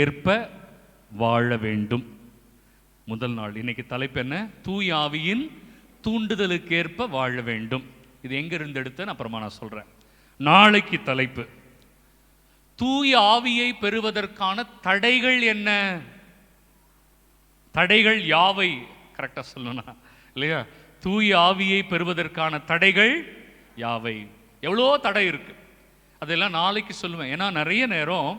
ஏற்ப வாழ வேண்டும். முதல் நாள். இன்னைக்கு தலைப்பு என்ன? தூய ஆவியின் தூண்டுதலுக்கு ஏற்ப வாழ வேண்டும். இது எங்க இருந்து எடுத்தேன் அப்புறமா நான் சொல்றேன். நாளைக்கு தலைப்பு தூய ஆவியை பெறுவதற்கான தடைகள் என்ன? தடைகள் யாவை? கரெக்டா சொல்லணும் இல்லையா? தூய ஆவியை பெறுவதற்கான தடைகள் யாவை? எவ்வளோ தடை இருக்கு, அதெல்லாம் நாளைக்கு சொல்லுவேன். ஏன்னா நிறைய நேரம்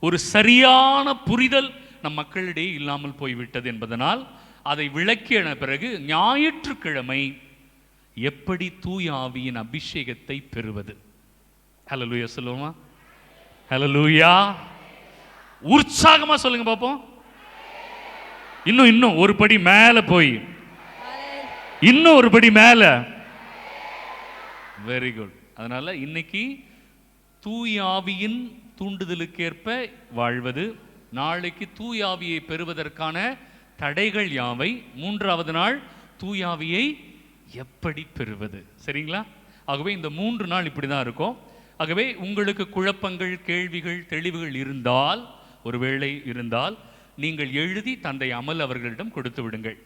ஒரு சரியான புரிதல் நம் மக்களிடையே இல்லாமல் போய்விட்டது என்பதனால் அதை விளக்கிய பிறகு ஞாயிற்றுக்கிழமை எப்படி தூய ஆவியின் அபிஷேகத்தை பெறுவது. ஹல்லேலூயா சொல்லுவோமா? ஹல்லேலூயா. உற்சாகமா சொல்லுங்க பாப்போம். இன்னும் ஒரு படி மேல போய் இன்னும் ஒரு படி மேல. Very good. அதனால இன்னைக்கு தூய ஆவியின் தூண்டுதலுக்கேற்ப வாழ்வது, நாளைக்கு தூய ஆவியை பெறுவதற்கான தடைகள் யாவை, மூன்றாவது நாள் தூய ஆவியை எப்படி பெறுவது. சரிங்களா? ஆகவே இந்த 3 நாள் இப்படி தான் இருக்கும். ஆகவே உங்களுக்கு குழப்பங்கள், கேள்விகள், தெளிவுகள் இருந்தால், ஒருவேளை இருந்தால் நீங்கள் எழுதி தந்தை அமல் அவர்களிடம் கொடுத்து விடுங்கள்.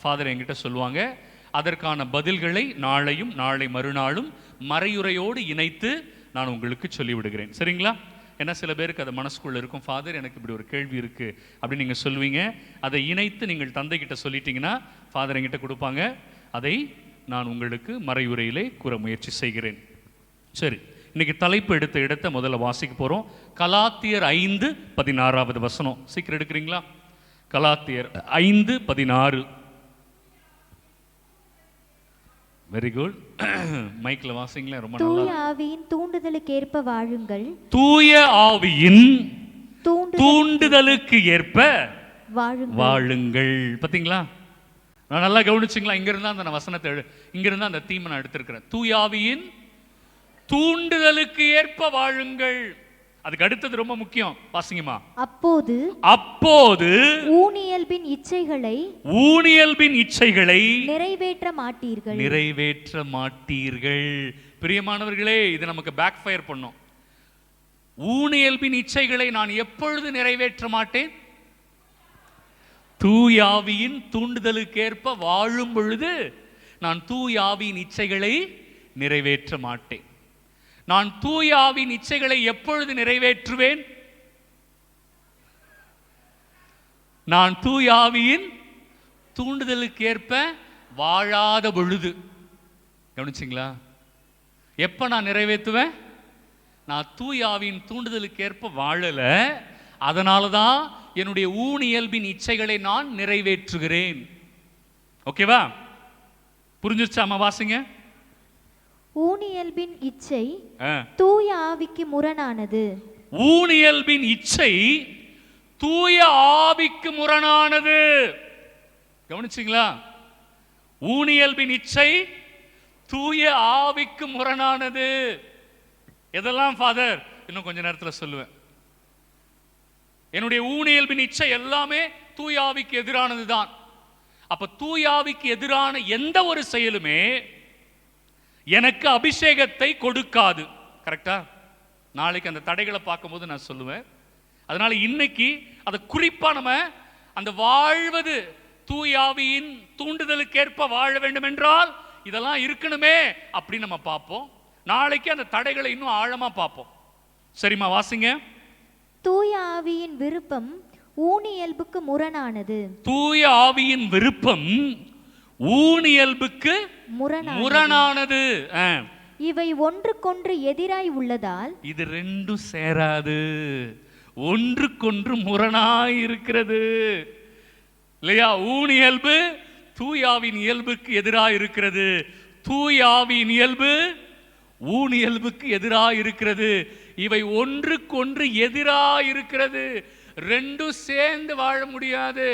ஃபாதர் என்கிட்ட சொல்லுவாங்க. அதற்கான பதில்களை நாளையும் நாளை மறுநாளும் மறையுறையோடு இணைத்து நான் உங்களுக்கு சொல்லிவிடுகிறேன். சரிங்களா? ஏன்னா சில பேருக்கு அது மனசுக்குள்ள இருக்கும், ஃபாதர் எனக்கு இப்படி ஒரு கேள்வி இருக்கு அப்படின்னு நீங்கள் சொல்லுவீங்க. அதை இணைத்து நீங்கள் தந்தைகிட்ட சொல்லிட்டீங்கன்னா ஃபாதர் என்கிட்ட கொடுப்பாங்க. அதை நான் உங்களுக்கு மறையுறையிலே கூற முயற்சி செய்கிறேன். சரி, இன்னைக்கு தலைப்பு எடுத்த இடத்தை முதல்ல வாசிக்க போறோம். கலாத்தியர் 5:16 வசனம். சீக்கிரம் எடுக்கிறீங்களா? கலாத்தியர் 5:16. Very good. மைக்ல வாசிங்களேன். ரொம்ப நல்லா. தூய ஆவியின் தூண்டுதலுக்கு ஏற்ப வாழுங்கள். தூய ஆவியின் தூண்டுதலுக்கு ஏற்ப வாழுங்கள். பாத்தீங்களா? நான் நல்லா கவனிச்சிங்களா? இங்க இருந்தா அந்த வசனத்தை, இங்க இருந்தா அந்த தீமை நான் எடுத்திருக்கிறேன். தூய ஆவியின் தூண்டுதலுக்கு ஏற்ப வாழுங்கள். அதுக்கு அடுத்தது ரொம்ப முக்கியம். வாசிங்கம்மா. அப்போது ஊனியல்பின் இச்சைகளை நிறைவேற்ற மாட்டீர்கள். பிரியமானவர்களே, இது நமக்கு பேக் ஃபயர் பண்ணும். ஊனியல்பின் இச்சைகளை நான் எப்பொழுது நிறைவேற்ற மாட்டேன்? தூய ஆவியின் தூண்டுதலுக்கேற்ப வாழும் பொழுது நான் தூய ஆவியின் இச்சைகளை நிறைவேற்ற மாட்டேன். நான் தூய ஆவியின் இச்சைகளை எப்பொழுது நிறைவேற்றுவேன்? நான் தூய ஆவியின் தூண்டுதலுக்கு ஏற்ப வாழாத பொழுது. கவனிச்சிங்களா? எப்ப நான் நிறைவேற்றுவேன்? நான் தூய ஆவியின் தூண்டுதலுக்கு ஏற்ப வாழல, அதனாலதான் என்னுடைய ஊனியல்பின் இச்சைகளை நான் நிறைவேற்றுகிறேன். ஓகேவா? புரிஞ்சிருச்சாமா? வாசிங்க. ஊனியல்பின் இச்சை தூய ஆவிக்கு முரணானது. ஊனியல்பின் இச்சை தூய ஆவிக்கு முரணானது. கவனிச்சிங்களா? ஊனியல்பின் இச்சை தூய ஆவிக்கு முரணானது. எதெல்லாம் ஃபாதர்? இன்னும் கொஞ்ச நேரத்தில் சொல்லுவேன். என்னுடைய ஊனியல்பின் இச்சை எல்லாமே தூய ஆவிக்கு எதிரானது தான். அப்ப தூய ஆவிக்கு எதிரான எந்த ஒரு செயலுமே எனக்கு அபிஷேகத்தை கொடுக்காது. கரெக்டா? நாளைக்கு அந்த தடைகளை பார்க்கும்போது நான் சொல்லுவேன். அதனால இன்னைக்கு அதை குறிப்பா நம்ம அந்த வாழ்வது தூய ஆவியின் தூண்டுதலுக்கு ஏற்ப வாழ வேண்டும் என்றால் இதெல்லாம் இருக்கணுமே அப்படின்னு நம்ம பார்ப்போம். நாளைக்கு அந்த தடைகளை இன்னும் ஆழமா பார்ப்போம். சரிம்மா? வாசிங்க. தூய ஆவியின் விருப்பம் ஊனியல்புக்கு முரணானது. தூய ஆவியின் விருப்பம் ஊனியல்புக்கு முரணானது. இவை ஒன்றுக்கொன்று எதிராய் உள்ளதால் இது ரெண்டும் சேராது, ஒன்றுக்கொன்று முரணாய் இருக்கிறது இல்லையா? ஊனியல்பு தூயாவின் இயல்புக்கு எதிராக இருக்கிறது, தூயாவின் இயல்பு ஊனியல்புக்கு எதிராக இருக்கிறது. இவை ஒன்றுக்கொன்று எதிராக இருக்கிறது. ரெண்டும் சேர்ந்து வாழ முடியாது.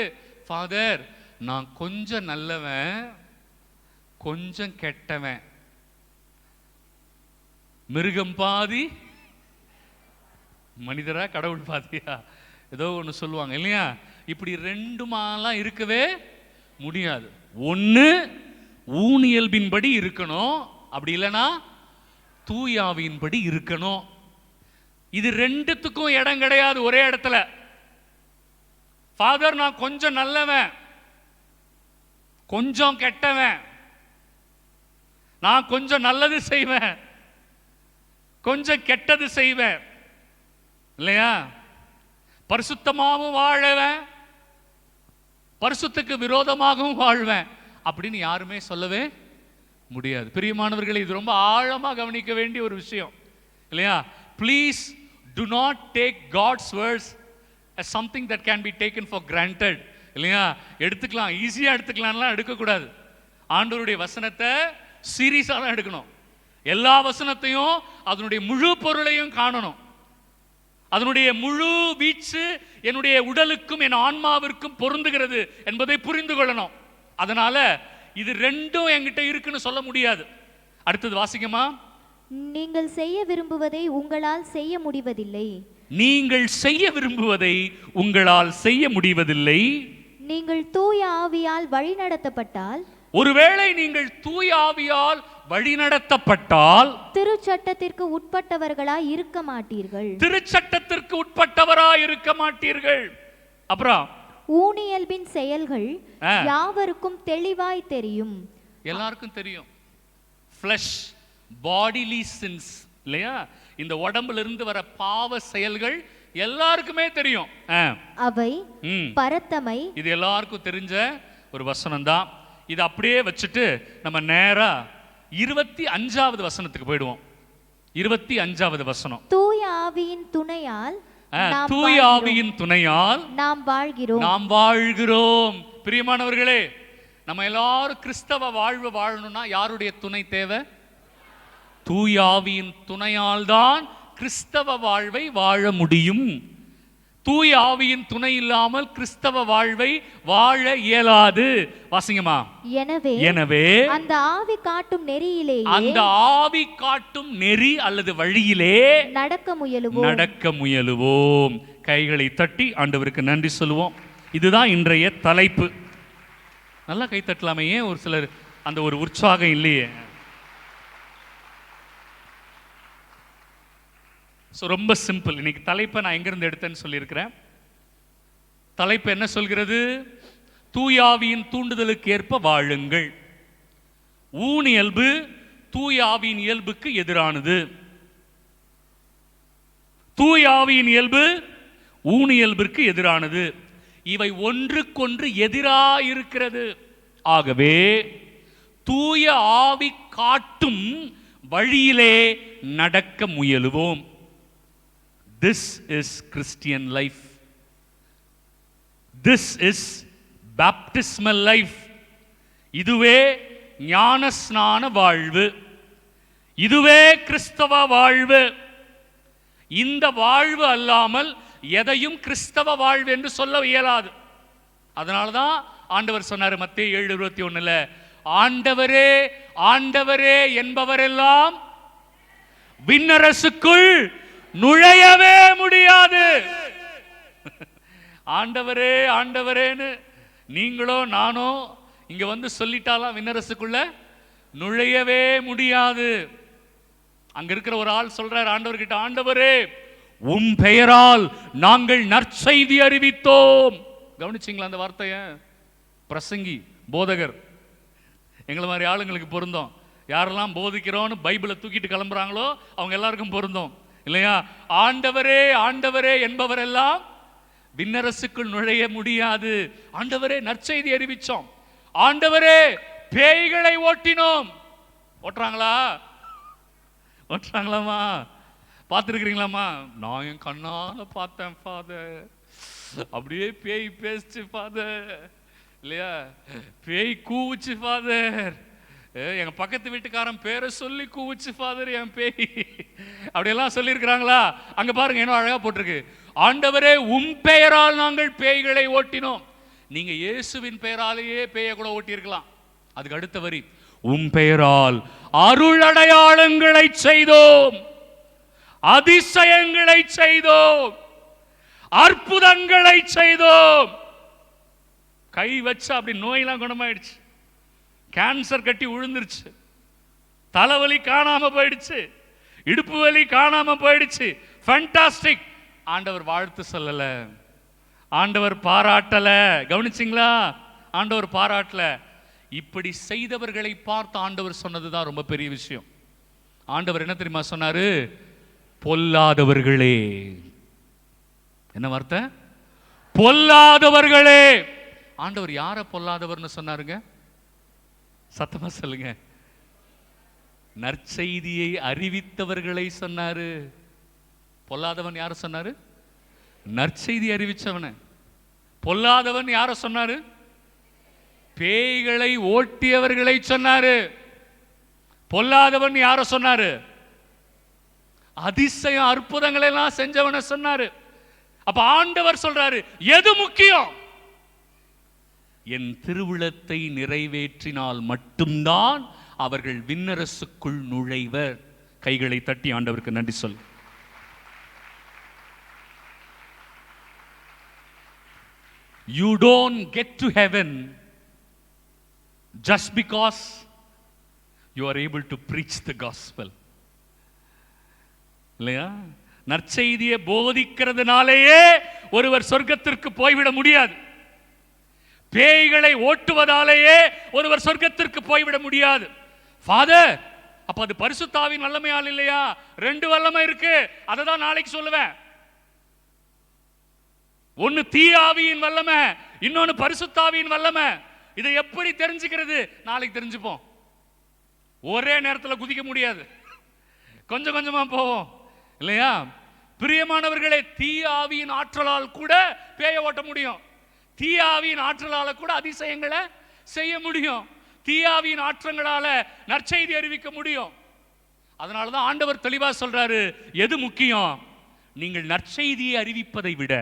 ஃபாதர், நான் கொஞ்சம் நல்லவன், கொஞ்சம் கெட்டவன், மிருகம் பாதி மனிதரா கடவுள் பாதியா ஏதோ ஒன்று சொல்லுவாங்க இல்லையா? இப்படி ரெண்டுமாலாம் இருக்கவே முடியாது. ஒன்று ஊனியல்பின்படி இருக்கணும், அப்படி இல்லைன்னா தூயாவின்படி இருக்கணும். இது ரெண்டுத்துக்கும் இடம் கிடையாது ஒரே இடத்துல. ஃபாதர் நான் கொஞ்சம் நல்லவன், கொஞ்சம் கெட்டவன், நான் கொஞ்சம் நல்லது செய்வேன், கொஞ்சம் கெட்டது செய்வேன் இல்லையா, பரிசுத்தமாகவும் வாழவேன், பரிசுத்துக்கு விரோதமாகவும் வாழ்வேன் அப்படின்னு யாருமே சொல்லவே முடியாது. பிரியமானவர்களே, இது ரொம்ப ஆழமா கவனிக்க வேண்டிய ஒரு விஷயம் இல்லையா. Please do not take God's words as something that can be taken for granted இல்லையா. எடுத்துக்கலாம், ஈஸியா எடுத்துக்கலாம்லாம் எடுக்கக்கூடாது. ஆண்டவருடைய வசனத்தை சீரியஸா தான் எடுக்கணும். எல்லா வசனத்தையும் அதனுடைய முழு பொருளையும் காணணும். அதனுடைய முழு வீச்சு என்னுடைய உடலுக்கும் என் ஆன்மாவிற்கும் பொருந்துகிறது என்பதை புரிந்து கொள்ளணும். அதனால இது ரெண்டும் என்கிட்ட இருக்குன்னு சொல்ல முடியாது. அடுத்தது வாசிக்கமா. நீங்கள் செய்ய விரும்புவதை உங்களால் செய்ய முடிவதில்லை. நீங்கள் செய்ய விரும்புவதை உங்களால் செய்ய முடிவதில்லை. நீங்கள் தூய ஆவியால் வழிநடத்தப்பட்டால், ஒருவேளை நீங்கள் தூய ஆவியால் வழிநடத்தப்பட்டால் திருச்சட்டத்திற்கு உட்பட்டவர்களாய் இருக்க மாட்டீர்கள். திருச்சட்டத்திற்கு உட்பட்டவராய் இருக்க மாட்டீர்கள். அப்புறம் ஊனியல்பின் செயல்கள் யாவருக்கும் தெளிவாய் தெரியும். எல்லாருக்கும் தெரியும். ஃப்ளஷ் பாடிலி சின்ஸ் இல்லையா, இந்த உடம்புல இருந்து வர பாவ செயல்கள் எல்லாருக்குமே தெரியும். அவை பரத்தமை, இது எல்லாருக்கும் தெரிஞ்ச ஒரு வசனம் தான். இது அப்படியே வச்சுட்டு நம்ம நேரா 25வது வசனத்துக்கு போயிடுவோம். 25வது வசனம். தூய ஆவியின் துணையால், தூய ஆவியின் துணையால் நாம் வாழ்கிறோம். நாம் வாழ்கிறோம். பிரியமானவர்களே, நம்ம எல்லாரும் கிறிஸ்தவ வாழ்வு வாழணும்னா யாருடைய துணை தேவை? தூய ஆவியின் துணையால் தான் கிறிஸ்தவ வாழ்வை வாழ முடியும். தூய ஆவியின் துணை இல்லாமல் கிறிஸ்தவ வாழ்வை வாழ இயலாது. வாசிங்கம்மா. எனவே அந்த ஆவி காட்டும் நெறியிலே, அந்த ஆவி காட்டும் நெறி அல்லது வழியிலே நடக்க முயலுவோம். கைகளை தட்டி ஆண்டவருக்கு நன்றி சொல்லுவோம். இதுதான் இன்றைய தலைப்பு. நல்லா கை தட்டலாமே, ஏன் ஒரு சிலர் அந்த ஒரு உற்சாகம் இல்லையே? ரொம்ப சிம்பிள். இன்னைக்கு தலைப்பை நான் எங்கிருந்து எடுத்தேன்னு சொல்லியிருக்கிறேன். தலைப்பு என்ன சொல்கிறது? தூயாவியின் தூண்டுதலுக்கு ஏற்ப வாழுங்கள். ஊனியல்பு தூயாவியின் இயல்புக்கு எதிரானது. தூயாவியின் இயல்பு ஊனியல்பிற்கு எதிரானது. இவை ஒன்றுக்கொன்று எதிராயிருக்கிறது. ஆகவே தூய ஆவி காட்டும் வழியிலே நடக்க முயலுவோம். This is Christian life. This is baptismal life. இதுவே ஞான ஸ்நான வாழ்வு. இதுவே கிறிஸ்தவ வாழ்வு. இந்த வாழ்வு அல்லாமல் எதையும் கிறிஸ்தவ வாழ்வு என்று சொல்ல இயலாது. அதனால்தான் ஆண்டவர் சொன்னார் மத்தேயு 7:21, ஆண்டவரே ஆண்டவரே என்பவரெல்லாம் விண்ணரசுக்குள் நுழையவே முடியாது. ஆண்டவரே ஆண்டவரேன்னு நீங்களோ நானோ இங்க வந்து சொல்லிட்டாலாம் விண்ணரசுக்குள்ள நுழையவே முடியாது. அங்க இருக்கிற ஒரு ஆள் சொல்றார் ஆண்டவர்கிட்ட, ஆண்டவரே உம் பெயரால் நாங்கள் நற்செய்தி அறிவித்தோம். கவனிச்சிங்களா அந்த வார்த்தைய? பிரசங்கி, போதகர், எங்களை மாதிரி ஆளுங்களுக்கு பொருந்தோம். யாரெல்லாம் போதிக்கிறோன்னு பைபிளை தூக்கிட்டு கிளம்புறாங்களோ அவங்க எல்லாருக்கும் பொருந்தோம் இல்லையா? ஆண்டவரே ஆண்டவரே என்பவரெல்லாம் விண்ணரசுக்குள் நுழைய முடியாது. ஆண்டவரே நற்செய்தி அறிவிச்சோம். ஆண்டவரே பேய்களை ஓட்டினோம். ஓட்டுறாங்களா? ஓட்டுறாங்களாமா? பார்த்துருக்கிறீங்களாமா? நான் என் கண்ணால பார்த்தேன் ஃபாதர். அப்படியே பேய் பேசிச்சு ஃபாதர் இல்லையா? பேய் கூவுச்சு ஃபாதர். எங்க பக்கத்து வீட்டுக்காரன் பேரை சொல்லி கூவுச்சு ஃபாதர் என் பேய். அப்படியெல்லாம் சொல்லியிருக்கிறாங்களா? அங்க பாருங்க, என்ன அழகா போட்டிருக்கு, ஆண்டவரே உம் பெயரால் நாங்கள் பேய்களை ஓட்டினோம். நீங்க இயேசுவின் பெயராலேயே பேயை கூட ஓட்டியிருக்கலாம். அதுக்கு அடுத்த வரி, உம் பெயரால் அருள் அடையாளங்களை செய்தோம், அதிசயங்களை செய்தோம், அற்புதங்களை செய்தோம். கை வச்சு அப்படி நோயெல்லாம் குணமாயிடுச்சு. கேன்சர் கட்டி விழுந்துருச்சு, தலைவலி காணாம போயிடுச்சு, இடுப்பு வலி காணாம போயிடுச்சு. ஃபேண்டாஸ்டிக். ஆண்டவர் வாழ்த்து சொல்லல, ஆண்டவர் பாராட்டல. கவனிச்சிங்களா? ஆண்டவர் பாராட்டல. இப்படி செய்தவர்களை பார்த்து ஆண்டவர் சொன்னதுதான் ரொம்ப பெரிய விஷயம். ஆண்டவர் என்ன தெரியுமா சொன்னாரு? பொல்லாதவர்களே. என்ன வார்த்தை? பொல்லாதவர்களே. ஆண்டவர் யார பொல்லாதவர்னு சொன்னாருங்க? சத்தமா சொல்லுங்க. நற்செய்தியை அறிவித்தவர்களை சொன்னாரு. பொல்லாதவன் யார சொன்னாரு? நற்செய்தி அறிவிச்சவன. பொல்லாதவன் யார சொன்னாரு? பேய்களை ஓட்டியவர்களை சொன்னாரு. பொல்லாதவன் யார சொன்னாரு? அதிசயம் அற்புதங்களை எல்லாம் செஞ்சவன சொன்னாரு. அப்ப ஆண்டவர் சொல்றாரு, எது முக்கியம்? என் திருவுளத்தை நிறைவேற்றினால் மட்டும்தான் அவர்கள் விண்ணரசுக்குள் நுழைவர். கைகளை தட்டி ஆண்டவருக்கு நன்றி சொல். You don't get to heaven just because you are able to preach the gospel. இல்லையா? நற்செய்தியை போதிக்கிறதுனாலேயே ஒருவர் சொர்க்கத்திற்கு போய்விட முடியாது. பேய்களை ஓட்டுவதாலேயே ஒருவர் சொர்க்கத்திற்கு போய்விட முடியாது. ஃபாதர், அப்ப அது பரிசுத்தாவின் வல்லமையால் இல்லையா? ரெண்டு வல்லமை இருக்கு. அதை தான் நாளைக்கு சொல்லுவேன். ஒன்னு தீயாவியின் வல்லமை, இன்னொன்னு பரிசுத்தாவியின் வல்லமை. இதை எப்படி தெரிஞ்சுக்கிறது? நாளைக்கு தெரிஞ்சுப்போம். ஒரே நேரத்தில் குதிக்க முடியாது, கொஞ்சம் கொஞ்சமா போவோம் இல்லையா? பிரியமானவர்களே, தீயாவியின் ஆற்றலால் கூட பேய ஓட்ட முடியும். தீயாவியின் ஆற்றலால கூட அதிசயங்களை செய்ய முடியும். தீயாவியின் ஆற்றங்களால நற்செய்தி அறிவிக்க முடியும். அதனாலதான் ஆண்டவர் தெளிவா சொல்றாரு, எது முக்கியம்? நீங்கள் நற்செய்தியை அறிவிப்பதை விட,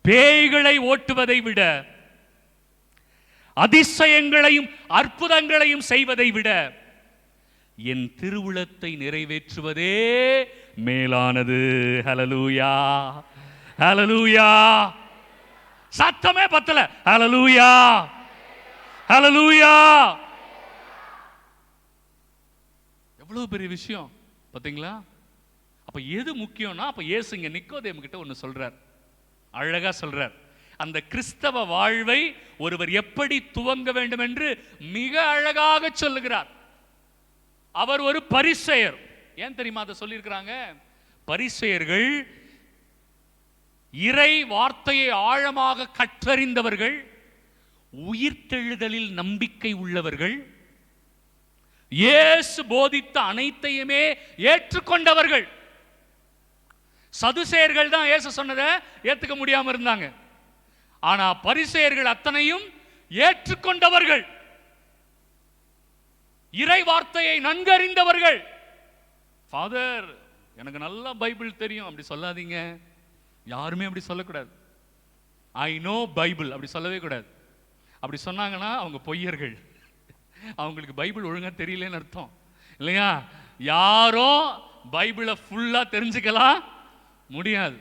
பேய்களை ஓட்டுவதை விட, அதிசயங்களையும் அற்புதங்களையும் செய்வதை விட என் திருவுளத்தை நிறைவேற்றுவதே மேலானது. ஹல்லேலூயா, ஹல்லேலூயா. சத்தமே பத்தல. ஹல்லேலூயா, ஹல்லேலூயா. எவ்வளவு பெரிய விஷயம் பாத்தீங்களா? அப்ப எது முக்கியம்னா, அப்ப இயேசு இங்க நிக்கோதேமு கிட்ட ஒன்னு சொல்றார், அழகா சொல்றார். அந்த கிறிஸ்தவ வாழ்வை ஒருவர் எப்படி துவங்க வேண்டும் என்று மிக அழகாக சொல்லுகிறார். அவர் ஒரு பரிசேயர். ஏன் தெரியுமா அதை சொல்லியிருக்கிறாங்க? பரிசேயர்கள் இறை வார்த்தையை ஆழமாக கற்றறிந்தவர்கள், உயிர்த்தெழுதலில் நம்பிக்கை உள்ளவர்கள், இயேசு போதித்த அனைத்தையுமே ஏற்றுக்கொண்டவர்கள். சதுசேயர்கள் தான் இயேசு சொன்னதை ஏற்றுக்க முடியாம இருந்தாங்க. ஆனா பரிசேயர்கள் அத்தனையும் ஏற்றுக்கொண்டவர்கள், இறை வார்த்தையை நன்கறிந்தவர்கள். ஃபாதர், எனக்கு நல்லா பைபிள் தெரியும் அப்படி சொல்லாதீங்க. யாருமே அப்படி சொல்லக்கூடாது. ஐ நோ பைபிள் அப்படி சொல்லவே கூடாது. அப்படி சொன்னாங்கன்னா அவங்க பொய்யர்கள். அவங்களுக்கு பைபிள் ஒழுங்கா தெரியலன்னு அர்த்தம் இல்லையா? யாரும் பைபிளை ஃபுல்லா தெரிஞ்சுக்கலாம் முடியாது.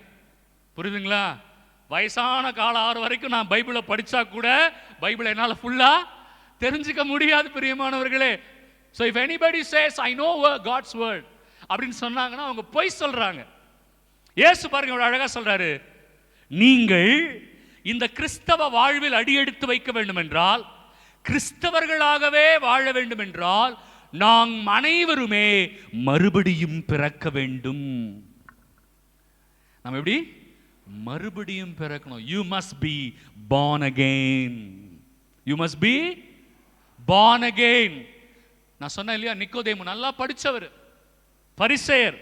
புரியுதுங்களா? வயசான காலம் ஆறு வரைக்கும் நான் பைபிளை படிச்சா கூட பைபிளை என்னால ஃபுல்லா தெரிஞ்சுக்க முடியாது பிரியமானவர்களே. So if anybody says I know God's word அப்படின்னு சொன்னாங்கன்னா அவங்க பொய் சொல்றாங்க. இயேசு பாருங்க இவ்வளவு அழகா சொல்றாரு, நீங்கள் இந்த கிறிஸ்தவ வாழ்வில் அடியெடுத்து வைக்க வேண்டும் என்றால், கிறிஸ்தவர்களாகவே வாழ வேண்டும் என்றால், நாம் அனைவருமே மறுபடியும் பிறக்க வேண்டும். நாம் எப்படி மறுபடியும் பிறக்கணும்? You must be born again. You must be born again. நான் சொன்னேன் இல்லையா, நிக்கோதேமு நல்லா படிச்சவர், பரிசேயர்,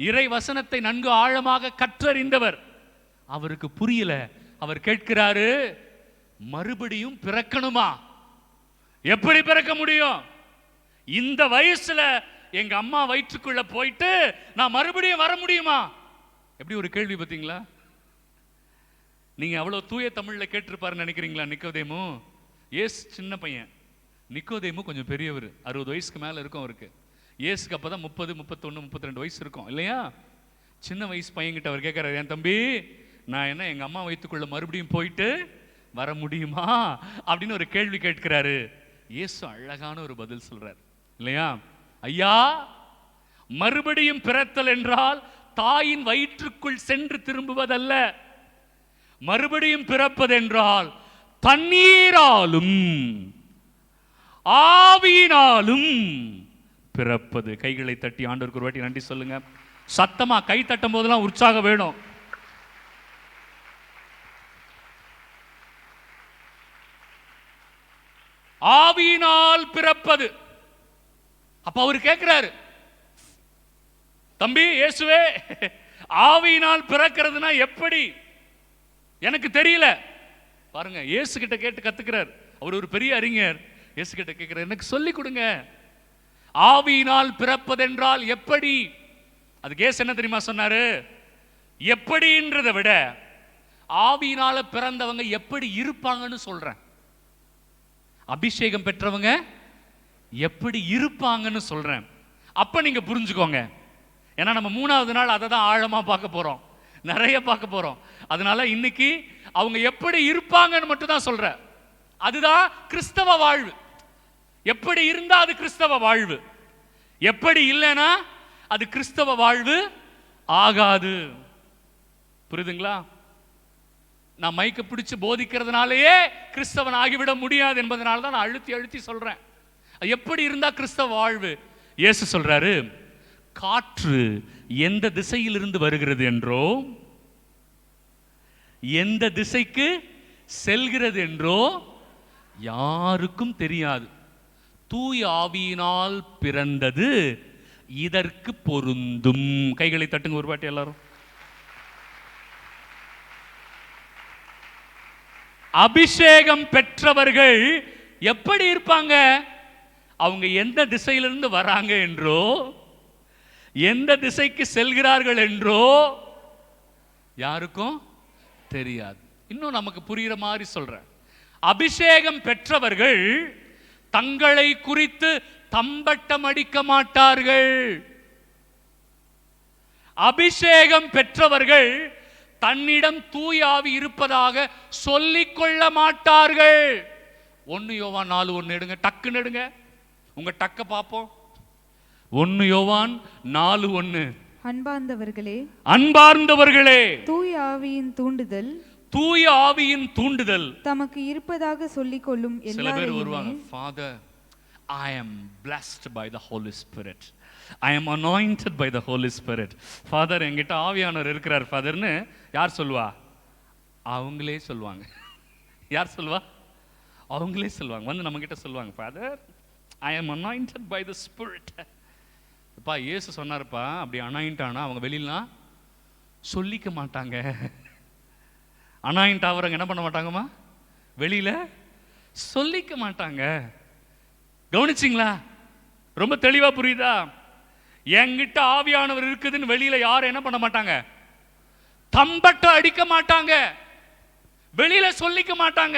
இறை வசனத்தை நன்கு ஆழமாக கற்றறிந்தவர். அவருக்கு புரியல. அவர் கேட்கிறாரு, மறுபடியும் பிறக்கணுமா? எப்படி பிறக்க முடியும்? இந்த வயசுல எங்க அம்மா வயிற்றுக்குள்ள போயிட்டு நான் மறுபடியும் வர முடியுமா? எப்படி ஒரு கேள்வி பார்த்தீங்களா? நீங்க அவ்வளவு தூய தமிழ்ல கேட்டிருப்பாருன்னு நினைக்கிறீங்களா? நிக்கோதேமு ஏசு சின்ன பையன், நிக்கோதேமு கொஞ்சம் பெரியவர், 60 வயசுக்கு மேல இருக்கும் அவருக்கு. ஏசுக்கு அப்பதான் 30, 31, 32 வயசு இருக்கும் இல்லையா? சின்ன வயசு பையன்கிட்ட அவர் கேட்கிறாரு, என் தம்பி, நான் என்ன எங்க அம்மா வயிற்றுக்குள்ள மறுபடியும் போயிட்டு வர முடியுமா அப்படின்னு ஒரு கேள்வி கேட்கிறாரு. இயேசு அழகான ஒரு பதில் சொல்றார் இல்லையா? ஐயா, மறுபடியும் பிறத்தல் என்றால் தாயின் வயிற்றுக்குள் சென்று திரும்புவதல்ல, மறுபடியும் பிறப்பதென்றால் தண்ணீராலும் ஆவியினாலும் பிறப்பது. கைகளை தட்டி ஆண்டவருக்கு ஒரு வாட்டி நன்றி சொல்லுங்க. சத்தமா கை தட்டும் போதெல்லாம் உற்சாகம் வேணும். ஆவியினால் பிறப்பது. அப்ப அவர் கேட்கிறாரு, தம்பி இயேசுவே, ஆவியினால் பிறக்கிறதுனா எப்படி? எனக்கு தெரியல. பாருங்க, இயேசு கிட்ட கேட்டு கத்துக்கிறார். அவர் ஒரு பெரிய அறிஞர். இயேசு கிட்ட கேட்கிறார், எனக்கு சொல்லி கொடுங்க, ஆவியினால் பிறப்பதென்றால் எப்படி? அதுக்கு இயேசு என்ன தெரியுமா சொன்னாரு? எப்படின்றதை விட ஆவியினால பிறந்தவங்க எப்படி இருப்பாங்கன்னு சொல்றேன். அபிஷேகம் பெற்றவங்க எப்படி இருப்பாங்கன்னு சொல்றேன். அப்ப நீங்க புரிஞ்சுக்கோங்க. ஏன்னா நம்ம 3வது நாள் அதை தான் ஆழமா பார்க்க போறோம், நிறைய பார்க்க போறோம். அதனால இன்னைக்கு அவங்க எப்படி இருப்பாங்கன்னு மட்டும் தான் சொல்ற. அதுதான் கிறிஸ்தவ வாழ்வு. எப்படி இருந்தா அது கிறிஸ்தவ வாழ்வு, எப்படி இல்லைன்னா அது கிறிஸ்தவ வாழ்வு ஆகாது. புரியுதுங்களா? நான் மைக்க பிடிச்சு போதிக்கிறதுனாலேயே கிறிஸ்தவன் ஆகிவிட முடியாது என்பதனால தான் நான் அழுத்தி அழுத்தி சொல்றேன். எப்படி இருந்தா கிறிஸ்தவ வாழ்வு? இயேசு சொல்றாரு, காற்று எந்த திசையிலிருந்து வருகிறது என்றோ, எந்த திசைக்கு செல்கிறது என்றோ யாருக்கும் தெரியாது. தூய ஆவியினால் பிறந்தது இதற்கு பொருந்தும். கைகளை தட்டுங்க ஒரு வாட்டி எல்லாரும். அபிஷேகம் பெற்றவர்கள் எப்படி இருப்பாங்க? அவங்க எந்த திசையிலிருந்து வராங்க என்றோ, எந்த திசைக்கு செல்கிறார்கள் என்றோ யாருக்கும் தெரியாது. இன்னும் நமக்கு புரிகிற மாதிரி சொல்றேன். அபிஷேகம் பெற்றவர்கள் தங்களை குறித்து தம்பட்டம் அடிக்க மாட்டார்கள். அபிஷேகம் பெற்றவர்கள் தன்னிடம் தூய ஆவி இருப்பதாக சொல்லிக் கொள்ள மாட்டார்கள். 1 யோவான் 4:1 எடுங்க, டக்குன்னு எடுங்க, உங்க டக்க பார்ப்போம். 1 யோவான் 4:1. அன்பார்ந்தவர்களே, அன்பார்ந்தவர்களே, தூய ஆவியின் தூண்டுதல், தூய ஆவியின் தூண்டுதல் தமக்கு இருப்பதாக சொல்லிக் கொள்ளும் சில பேர் வருவாங்க. Father, I am blessed by the Holy Spirit. I am anointed by the Holy Spirit. Father, என்கிட்ட ஆவியானவர் இருக்கிறார் ஃபாதர்னு யார் சொல்லுவா? அவங்களே சொல்லுவாங்க. யார் சொல்லுவா? அவங்களே சொல்லுவாங்க. வந்து நம்ம கிட்ட சொல்லுவாங்க, Father, I am anointed by the Spirit. அப்பா இயேசு சொன்னார்ப்பா, அப்படி அனாயிண்ட் ஆனா அவங்க வெளியிலாம் சொல்லிக்க மாட்டாங்க. அனாயிண்ட் ஆகிறவங்க என்ன பண்ண மாட்டாங்கம்மா? வெளியில சொல்லிக்க மாட்டாங்க. கவனிச்சிங்களா? ரொம்ப தெளிவா புரியுதா? என்கிட்ட ஆவியானவர் இருக்குதுன்னு வெளியில யாரும் என்ன பண்ண மாட்டாங்க? தம்பட்டம் அடிக்க மாட்டாங்க, வெளியில சொல்லிக்க மாட்டாங்க.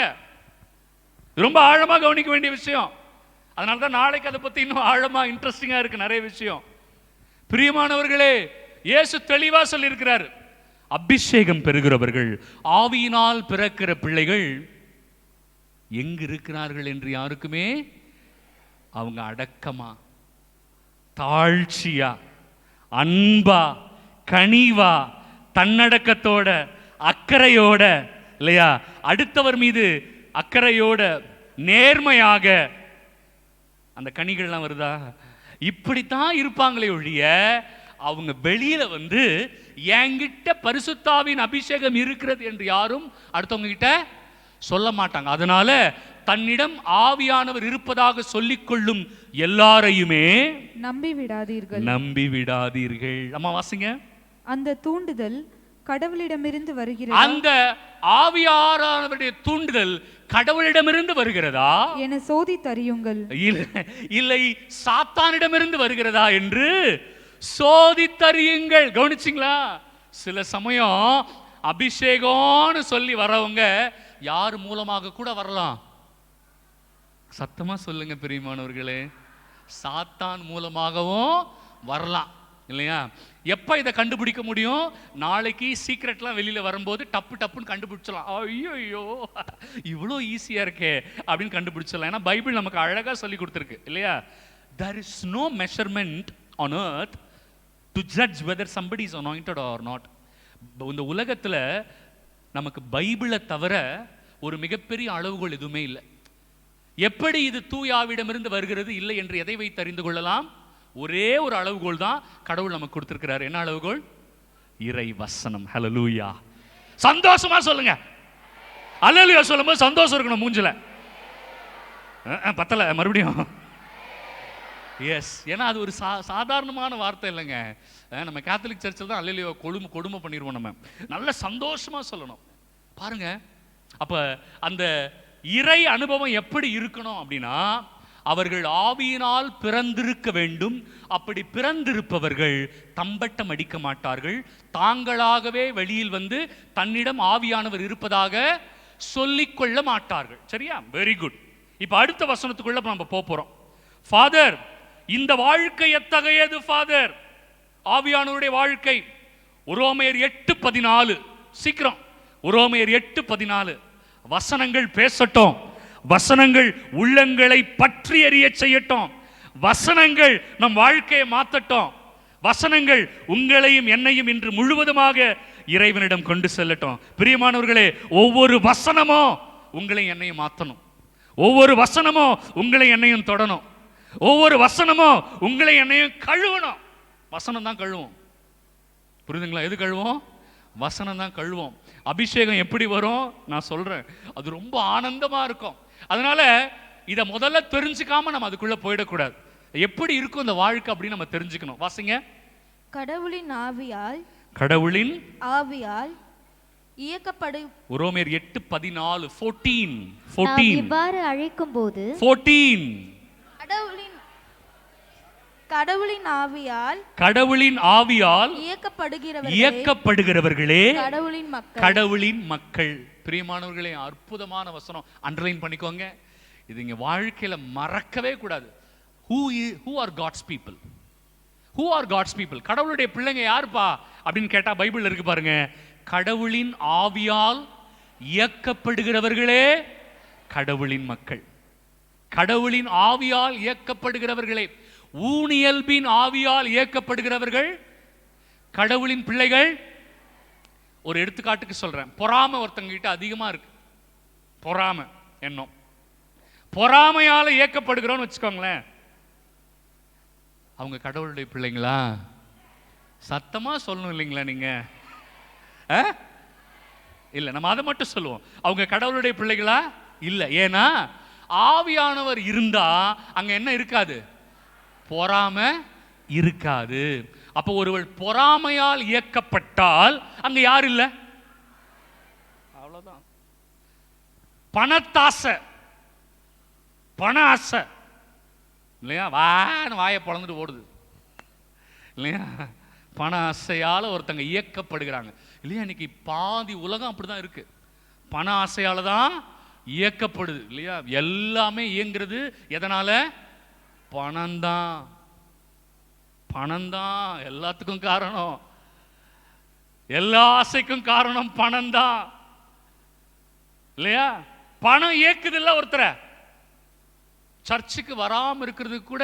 ரொம்ப ஆழமா கவனிக்க வேண்டிய விஷயம். அதனாலதான் நாளைக்கு அதை பத்தி இன்னும் ஆழமா இன்ட்ரெஸ்டிங்கா இருக்கு நிறைய விஷயம். பிரியமானவர்களே, இயேசு தெளிவா சொல்லி இருக்கிறார், அபிஷேகம் பெறுகிறவர்கள், ஆவியினால் பிறக்கிற பிள்ளைகள் எங்கு இருக்கிறார்கள் என்று யாருக்குமே, அவங்க அடக்கமா, தாழ்ச்சியா, அன்பா, கனிவா, தன்னடக்கத்தோட, அக்கறையோட, இல்லையா, அடுத்தவர் மீது அக்கறையோட, நேர்மையாக, அந்த கனிகள்லாம் வருதா? இப்படித்தான் இருப்பாங்களே ஒழிய அவங்க வெளியில வந்து என்கிட்ட பரிசுத்தாவின் அபிஷேகம் இருக்கிறது என்று யாரும் அடுத்தவங்க கிட்ட சொல்ல மாட்டாங்க. அதனால தன்னிடம் ஆவியானவர் இருப்பதாக சொல்லிக் கொள்ளும் எல்லாரையுமே நம்பி விடாதீர்கள். நம்பி விடாதீர்கள். அம்மா வாசிங்க. அந்த தூண்டுதல் கடவுளிடமிருந்து வருகிறது. அந்த ஆவியானவருடைய தூண்டுதல் கடவுளிடமிருந்து வருகிறதா என சோதித்தறியுங்கள். இல்லை சாத்தானிடமிருந்து வருகிறதா என்று சோதித்தறியுங்கள். கவனிச்சிங்களா? சில சமயம் அபிஷேகம்னு சொல்லி வரவங்க யார் மூலமாக கூட வரலாம். சத்தமா சொல்லுங்க பிரியமானவர்களே, சாத்தான் மூலமாகவும் வரலாம், இல்லையா? எப்ப இதை கண்டுபிடிக்க முடியும்? நாளைக்கு சீக்ரெட்லாம் வெளியில வரும்போது டப்பு டப்புன்னு கண்டுபிடிச்சலாம். ஐயோ இவ்வளோ ஈஸியா இருக்கே அப்படின்னு கண்டுபிடிச்சலாம். ஏன்னா பைபிள் நமக்கு அழகா சொல்லி கொடுத்துருக்கு, இல்லையா? There is no measurement on earth to judge whether somebody is anointed or not. இந்த உலகத்துல நமக்கு பைபிளை தவிர ஒரு மிகப்பெரிய அளவுகோல் எதுவுமே இல்லை. எப்படி இது தூயாவிடமிருந்து வருகிறது இல்லை என்று எதை வைத்து அறிந்து கொள்ளலாம்? ஒரே ஒரு அளவுகோல் தான் கடவுள் நமக்கு கொடுத்திருக்கிறார். என்ன அளவுகோல்? இறை வசனம். ஹல்லேலூயா. சந்தோஷமா சொல்லுங்க. ஹல்லேலூயா சொல்லும்போது சந்தோஷம் இருக்கணும் மூஞ்சில. பத்தல மறுபடியும். எஸ், ஏன்னா அது ஒரு சாதாரணமான வார்த்தை இல்லைங்க. நம்ம கேத்தலிக் சர்ச்சில் தான் ஹல்லேலூயா கொடுமை பண்ணிடுவோம். நம்ம நல்ல சந்தோஷமா சொல்லணும். பாருங்க, அப்ப அந்த இறை அனுபவம் எப்படி இருக்கணும் அப்படின்னா, அவர்கள் ஆவியினால் பிறந்திருக்க வேண்டும். அப்படி பிறந்திருப்பவர்கள் தம்பட்டம் அடிக்க மாட்டார்கள். தாங்களாகவே வெளியில் வந்து தன்னிடம் ஆவியானவர் இருப்பதாக சொல்லிக்கொள்ள மாட்டார்கள். சரியா? Very good. இப்ப அடுத்த வசனத்துக்குள்ள நம்ம போறோம். ஃபாதர், இந்த வாழ்க்கை எத்தகையது ஃபாதர்? ஆவியானவருடைய வாழ்க்கை. உரோமையர் 8:14. சீக்கிரம், உரோமையர் 8:14. வசனங்கள் பேசட்டும், வசனங்கள் உள்ளங்களை பற்றி எரிய செய்யட்டும், வசனங்கள் நம் வாழ்க்கையை மாற்றட்டும், வசனங்கள் உங்களையும் என்னையும் இன்று முழுவதுமாக இறைவனிடம் கொண்டு செல்லட்டும். பிரியமானவர்களே, ஒவ்வொரு வசனமும் உங்களை என்னையும் மாற்றணும். ஒவ்வொரு வசனமும் உங்களை என்னையும் தொடணும். ஒவ்வொரு வசனமும் உங்களை என்னையும் கழுவணும். வசனம் தான் கழுவும். புரியுதுங்களா? எது கழுவும்? வசனம் தான் கழுவும். அபிஷேகம் எப்படி வரும் நான் சொல்றேன். அது ரொம்ப ஆனந்தமா இருக்கும். அதனால இதை முதல்ல தெரிஞ்சுக்காம நம்ம அதுக்குள்ள போயிடக்கூடாது. எப்படி இருக்கும் இந்த வாழ்க்கை அப்படின்னு நம்ம தெரிஞ்சுக்கணும். வாசிங்க. கடவுளின் ஆவியால் இயக்கப்படு. உரோமையர் 8:14. 14 இவ்வாறு அழைக்கும் போது 14 கடவுளின் ஆவியால் இயக்கப்படுகிறவர்களே கடவுளின் மக்கள். பிரியமானவர்களே, அற்புதமான வசனம். அண்டர்லைன் பண்ணிக்கோங்க. இது இங்க வாழ்க்கையில மறக்கவே கூடாது. who are God's people? who are God's people? கடவுளுடைய பிள்ளைங்க யாருப்பா அப்படின்னு கேட்டா பைபிள்ல இருக்கு பாருங்க. கடவுளின் ஆவியால் இயக்கப்படுகிறவர்களே கடவுளின் மக்கள். கடவுளின் ஆவியால் இயக்கப்படுகிறவர்களே. ஊனியல்பின் ஆவியால் இயக்கப்படுகிறவர்கள் கடவுளின் பிள்ளைகள். ஒரு எடுத்துக்காட்டுக்கு சொல்றேன். பொறாமை ஒருத்தங்க கிட்ட அதிகமா இருக்கு. பொறாமை எண்ணம். பொறாமையால இயக்கப்படுகிறோம்னு வச்சுக்கோங்களேன். அவங்க கடவுளுடைய பிள்ளைங்களா? சத்தமா சொல்லணும் இல்லைங்களா நீங்க? இல்ல, நம்ம அதை மட்டும் சொல்லுவோம். அவங்க கடவுளுடைய பிள்ளைகளா? இல்ல. ஏன்னா ஆவியானவர் இருந்தா அங்க என்ன இருக்காது? பொறாமை இருக்காது. அப்ப ஒருவர் பொறாமையால் இயக்கப்பட்டால் அங்க யார் இல்ல? அவ்வளவுதான். பணத்தாசை, பண ஆசை இல்லையா? வாயை பொளந்துட்டு ஓடுது இல்லையா? பண ஆசையால ஒருத்தங்க இயக்கப்படுகிறாங்க இல்லையா? இன்னைக்கு பாதி உலகம் அப்படிதான் இருக்கு. பண ஆசையால தான் இயக்கப்படுது இல்லையா? எல்லாமே இயங்குறது எதனால? பணம்தான். பணம்தான் எல்லாத்துக்கும் காரணம். எல்லா ஆசைக்கும் காரணம் பணம்தான் இல்லையா? பணம் இயக்குது இல்ல ஒருத்தரை. சர்ச்சுக்கு வராம இருக்கிறது கூட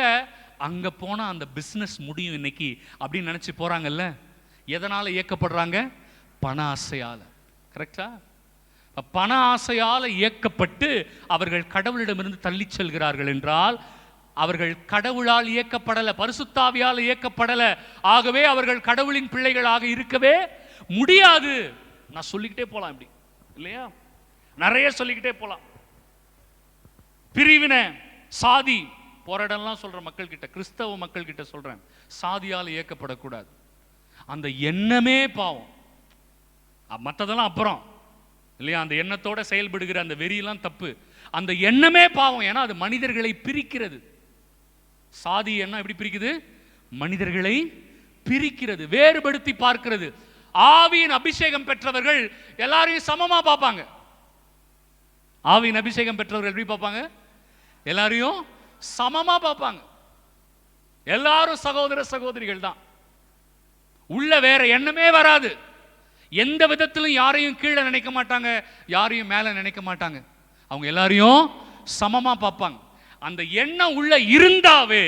அங்க போனா அந்த பிசினஸ் முடியும் இன்னைக்கு அப்படின்னு நினைச்சு போறாங்கல்ல. எதனால இயக்கப்படுறாங்க? பண ஆசையால. கரெக்டா? பண ஆசையால இயக்கப்பட்டு அவர்கள் கடவுளிடமிருந்து தள்ளி செல்கிறார்கள் என்றால் அவர்கள் கடவுளால் இயக்கப்படல, பரிசுத்தாவியால் இயக்கப்படல. ஆகவே அவர்கள் கடவுளின் பிள்ளைகளாக இருக்கவே முடியாது. நான் சொல்லிக்கிட்டே போலாம் இப்படி இல்லையா? நிறைய சொல்லிக்கிட்டே போலாம். பிரிவினை, சாதி போராடலாம் சொல்ற மக்கள் கிட்ட, கிறிஸ்தவ மக்கள் கிட்ட சொல்றேன், சாதியால் இயக்கப்படக்கூடாது. அந்த எண்ணமே பாவம். மற்றதெல்லாம் அப்புறம் இல்லையா? அந்த எண்ணத்தோட செயல்படுகிற அந்த வெறியெல்லாம் தப்பு. அந்த எண்ணமே பாவம். ஏன்னா அது மனிதர்களை பிரிக்கிறது. சாதி எண்ணம் எப்படி பிரிக்குது? மனிதர்களை பிரிக்கிறது, வேறுபடுத்தி பார்க்கிறது. ஆவியின் அபிஷேகம் பெற்றவர்கள் எல்லாரையும் சமமா பார்ப்பாங்க. ஆவியின் அபிஷேகம் பெற்றவர்கள் எப்படி பார்ப்பாங்க? எல்லாரையும் சமமா பார்ப்பாங்க. எல்லாரும் சகோதர சகோதரிகள் தான். உள்ள வேற எண்ணமே வராது. எந்த விதத்திலும் யாரையும் கீழே நினைக்க மாட்டாங்க, யாரையும் மேல நினைக்க மாட்டாங்க. அவங்க எல்லாரையும் சமமா பார்ப்பாங்க. அந்த எண்ணம் உள்ள இருந்தாவே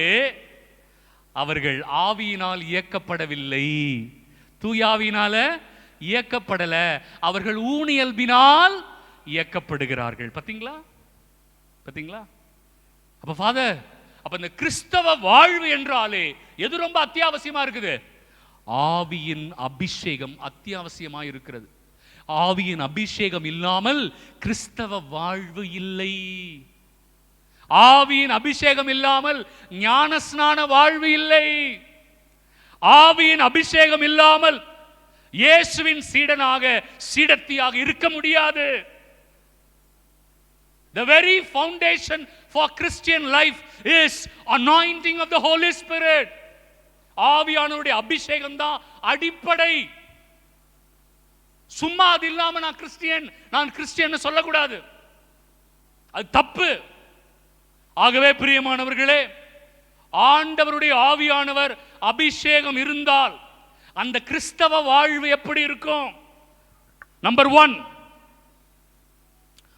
அவர்கள் ஆவியினால் இயக்கப்படவில்லை, தூயாவினால இயக்கப்படல, அவர்கள் ஊனியல்பினால் இயக்கப்படுகிறார்கள். பாத்தீங்களா பாத்தீங்களா? அப்ப ஃபாதர், அப்ப இந்த கிறிஸ்தவ வாழ்வு என்றாலே எது ரொம்ப அத்தியாவசியமா இருக்குது? ஆவியின் அபிஷேகம் அத்தியாவசியமா இருக்கிறது. ஆவியின் அபிஷேகம் இல்லாமல் கிறிஸ்தவ வாழ்வு இல்லை. ஆவியின் அபிஷேகம் இல்லாமல் ஞானஸ்நான வாழ்வு இல்லை. ஆவியின் அபிஷேகம் இல்லாமல் இயேசுவின் சீடனாக சீடத்தியாக இருக்க முடியாது. The very foundation for Christian life is anointing of the Holy Spirit. ஆவியானவருடைய அபிஷேகம் தான் அடிப்படை. சும்மா அது இல்லாம நான் கிறிஸ்டியன் சொல்லக்கூடாது, அது தப்பு. ஆகவே பிரியமானவர்களே, ஆண்டவருடைய ஆவியானவர் அபிஷேகம் இருந்தால் அந்த கிறிஸ்தவ வாழ்வு எப்படி இருக்கும்? நம்பர் 1,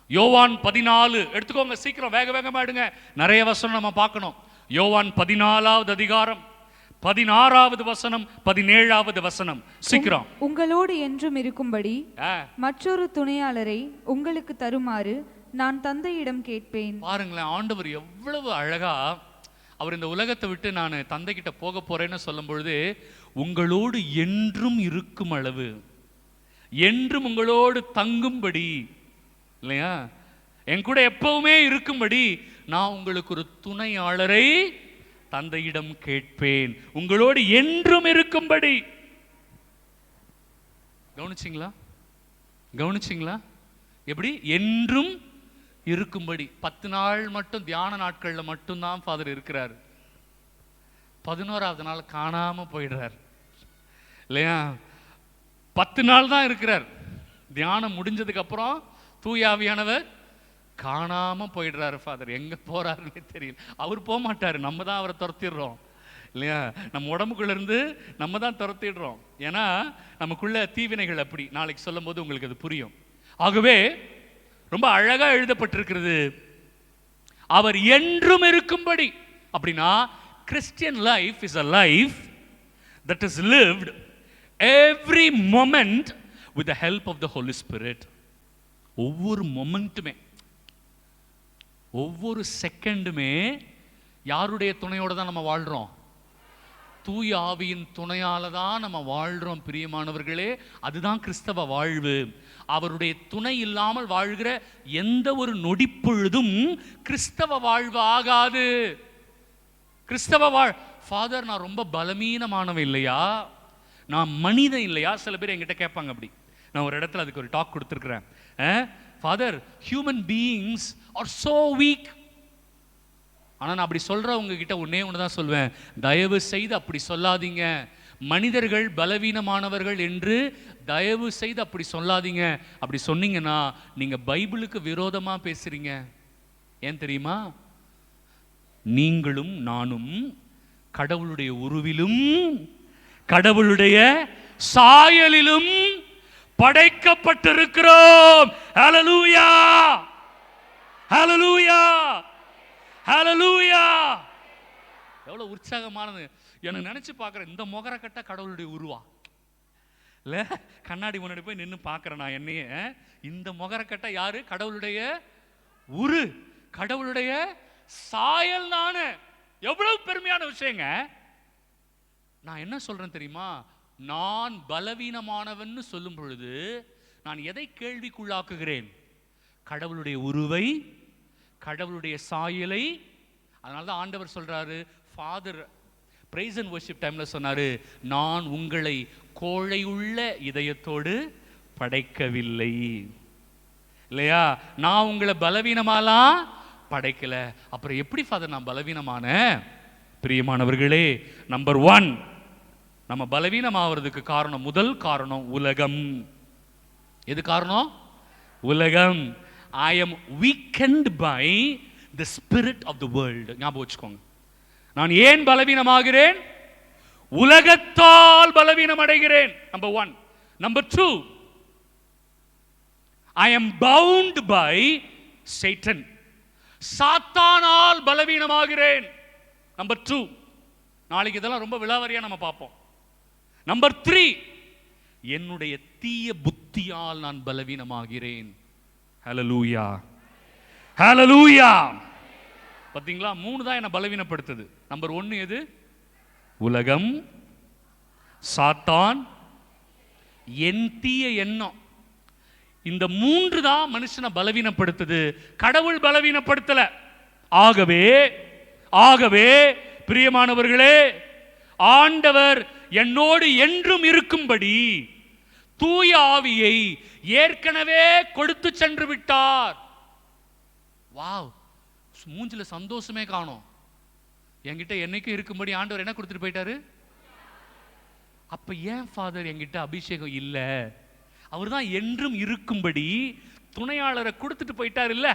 யோவான் 14 எடுத்துக்கோங்க, சீக்கிரம் வேக வேகமா எடுங்க, நிறைய வசனம் நம்ம பார்க்கணும். யோவான் 14வது அதிகாரம் 16வது வசனம் 17வது வசனம், சீக்கிரம். உங்களோடு என்றும் இருக்கும்படி மற்றொரு துணையாளரை உங்களுக்கு தருமாறு நான் தந்தையிடம் கேட்பேன். பாருங்களேன், ஆண்டவர் எவ்வளவு அழகா அவர் இந்த உலகத்தை விட்டு நான் தந்தை கிட்ட போக போறேன்னு சொல்லும் பொழுது, உங்களோடு என்றும் இருக்கும் அளவு, என்றும் உங்களோடு தங்கும்படி, இல்லையா, என் கூட எப்பவுமே இருக்கும்படி நான் உங்களுக்கு ஒரு துணையாளரை தந்தையிடம் கேட்பேன், உங்களோடு என்றும் இருக்கும்படி. கவனிச்சிங்களா? எப்படி என்றும் இருக்கும்படி? 10 நாள் மட்டும் தியான நாட்கள்ல மட்டும்தான் ஃபாதர் இருக்கிறார். 11வது நாள் காணாம போயிடுறார், இல்லையா? 10 நாள் தான் இருக்கிறார். தியானம் முடிஞ்சதுக்கு அப்புறம் தூயாவியானவர் காணாம போயிடுறாரு. ஃபாதர் எங்க போறாருன்னு தெரியல. அவர் போக மாட்டாரு, நம்ம தான் அவரை துரத்திடுறோம், இல்லையா? நம்ம உடம்புக்குள்ள இருந்து நம்ம தான் துரத்திடுறோம். ஏன்னா நமக்குள்ள தீவினைகள் அப்படி. நாளைக்கு சொல்லும் போது உங்களுக்கு அது புரியும். ஆகவே ரொம்ப அழகா எழுதப்பட்டிருக்கிறது, அவர் என்றும் இருக்கும்படி. அப்படின்னா Christian life is a life that is lived every moment with the help of the Holy Spirit. ஒவ்வொரு மொமெண்ட்டுமே, ஒவ்வொரு செகண்டுமே யாருடைய துணையோட தான் நம்ம வாழ்றோம்? தூய ஆவியின் துணையால தான் நம்ம வாழ்றோம். பிரியமானவர்களே, அதுதான் கிறிஸ்தவ வாழ்வு. அவருடைய துணை இல்லாமல் வாழ்கிற எந்த ஒரு நொடிப்பொழுதும் கிறிஸ்தவ வாழ்வு ஆகாது. கிறிஸ்தவ ஃபாதர், நான் ரொம்ப பலவீனமானவன் இல்லையா, நான் மனிதன் இல்லையா? சில பேர் என்கிட்ட கேட்பாங்க அப்படி. நான் ஒரு இடத்துல அதுக்கு ஒரு டாக் கொடுத்துருக்கிறேன். Father, human beings are so weak. ஆனால் நான் அப்படி சொல்கிறவங்க கிட்ட ஒன்று தான் சொல்வேன், தயவு செய்து அப்படி சொல்லாதீங்க. மனிதர்கள் பலவீனமானவர்கள் என்று தயவு செய்து அப்படி சொல்லாதீங்க. அப்படி சொன்னீங்கன்னா நீங்கள் பைபிளுக்கு விரோதமாக பேசுகிறீங்க. ஏன் தெரியுமா? நீங்களும் நானும் கடவுளுடைய உருவிலும் கடவுளுடைய சாயலிலும் படைக்கப்பட்டிருக்கிறோம். ஹல்லேலூயா, ஹல்லேலூயா, ஹல்லேலூயா. எவ்வளவு உற்சாகமானது! எனக்கு நினைச்சு பார்க்குறேன், இந்த முகரக்கட்ட கடவுளுடைய உருவா இல்லை? கண்ணாடி முன்னாடி போய் நின்று பார்க்குறேன் நான் என்னையே. இந்த முகரக்கட்ட யாரு? கடவுளுடைய உரு, கடவுளுடைய சாயல். நானு எவ்வளவு பெருமையான விஷயங்க. நான் என்ன சொல்றேன் தெரியுமா? நான் பலவீனமானவன் சொல்லும் பொழுது நான் எதை கேள்விக்குள்ளாக்குகிறேன்? கடவுளுடைய உருவை, கடவுளுடைய சாயலை. அதனால தான் ஆண்டவர் சொல்றாரு, ஃபாதர் பிரைஸ் அண்ட் வர்ஷிப் டைம்ல சொன்னாரு, நான் உங்களை கோழையுள்ள இதயத்தோடு படைக்கவில்லை, இல்லையா? நான் உங்களை பலவீனமாலாம் படைக்கல. அப்புறம் எப்படி ஃபாதர் நான் பலவீனமான? பிரியமானவர்களே, நம்பர் 1, நம்ம பலவீனமாவதுக்கு காரணம், முதல் காரணம் உலகம். எது காரணம்? உலகம். I am weakened by the spirit of the world. ஞாபகம் வச்சுக்கோங்க. நான் ஏன் பலவீனமாகிறேன்? உலகத்தால் பலவீனம் அடைகிறேன். Number 1. Number 2, I am bound by Satan. சாத்தானால் பலவீனமாகிறேன். நம்பர் 2. நாளைக்கு இதெல்லாம் ரொம்ப விலாவரியா நம்ம பார்ப்போம். நம்பர் 3, என்னுடைய தீய புத்தியால் நான் பலவீனமாகிறேன். ஹல்லேலூயா, ஹல்லேலூயா. பாத்தீங்களா, 3 தான் என்ன பலவீனப்படுத்துது. நம்பர் 1 எது? உலகம், சாத்தான், என் தீய எண்ணம். இந்த 3 தான் மனுஷனை பலவீனப்படுத்துது, கடவுள் பலவீனப்படுத்தல. ஆகவே பிரியமானவர்களே, ஆண்டவர் என்னோடு என்றும் இருக்கும்படி தூய ஆவியை ஏற்கனவே கொடுத்து சென்று விட்டார். வாவ், மூஞ்சில சந்தோஷமே காணோம். என்கிட்ட என்னைக்கும் இருக்கும்படி ஆண்டவர் என்ன கொடுத்துட்டு போயிட்டாரு. அப்ப ஏன் ஃபாதர் என்கிட்ட அபிஷேகம் இல்ல? அவர் தான் என்றும் இருக்கும்படி துணையாளரை கொடுத்துட்டு போயிட்டார் இல்ல,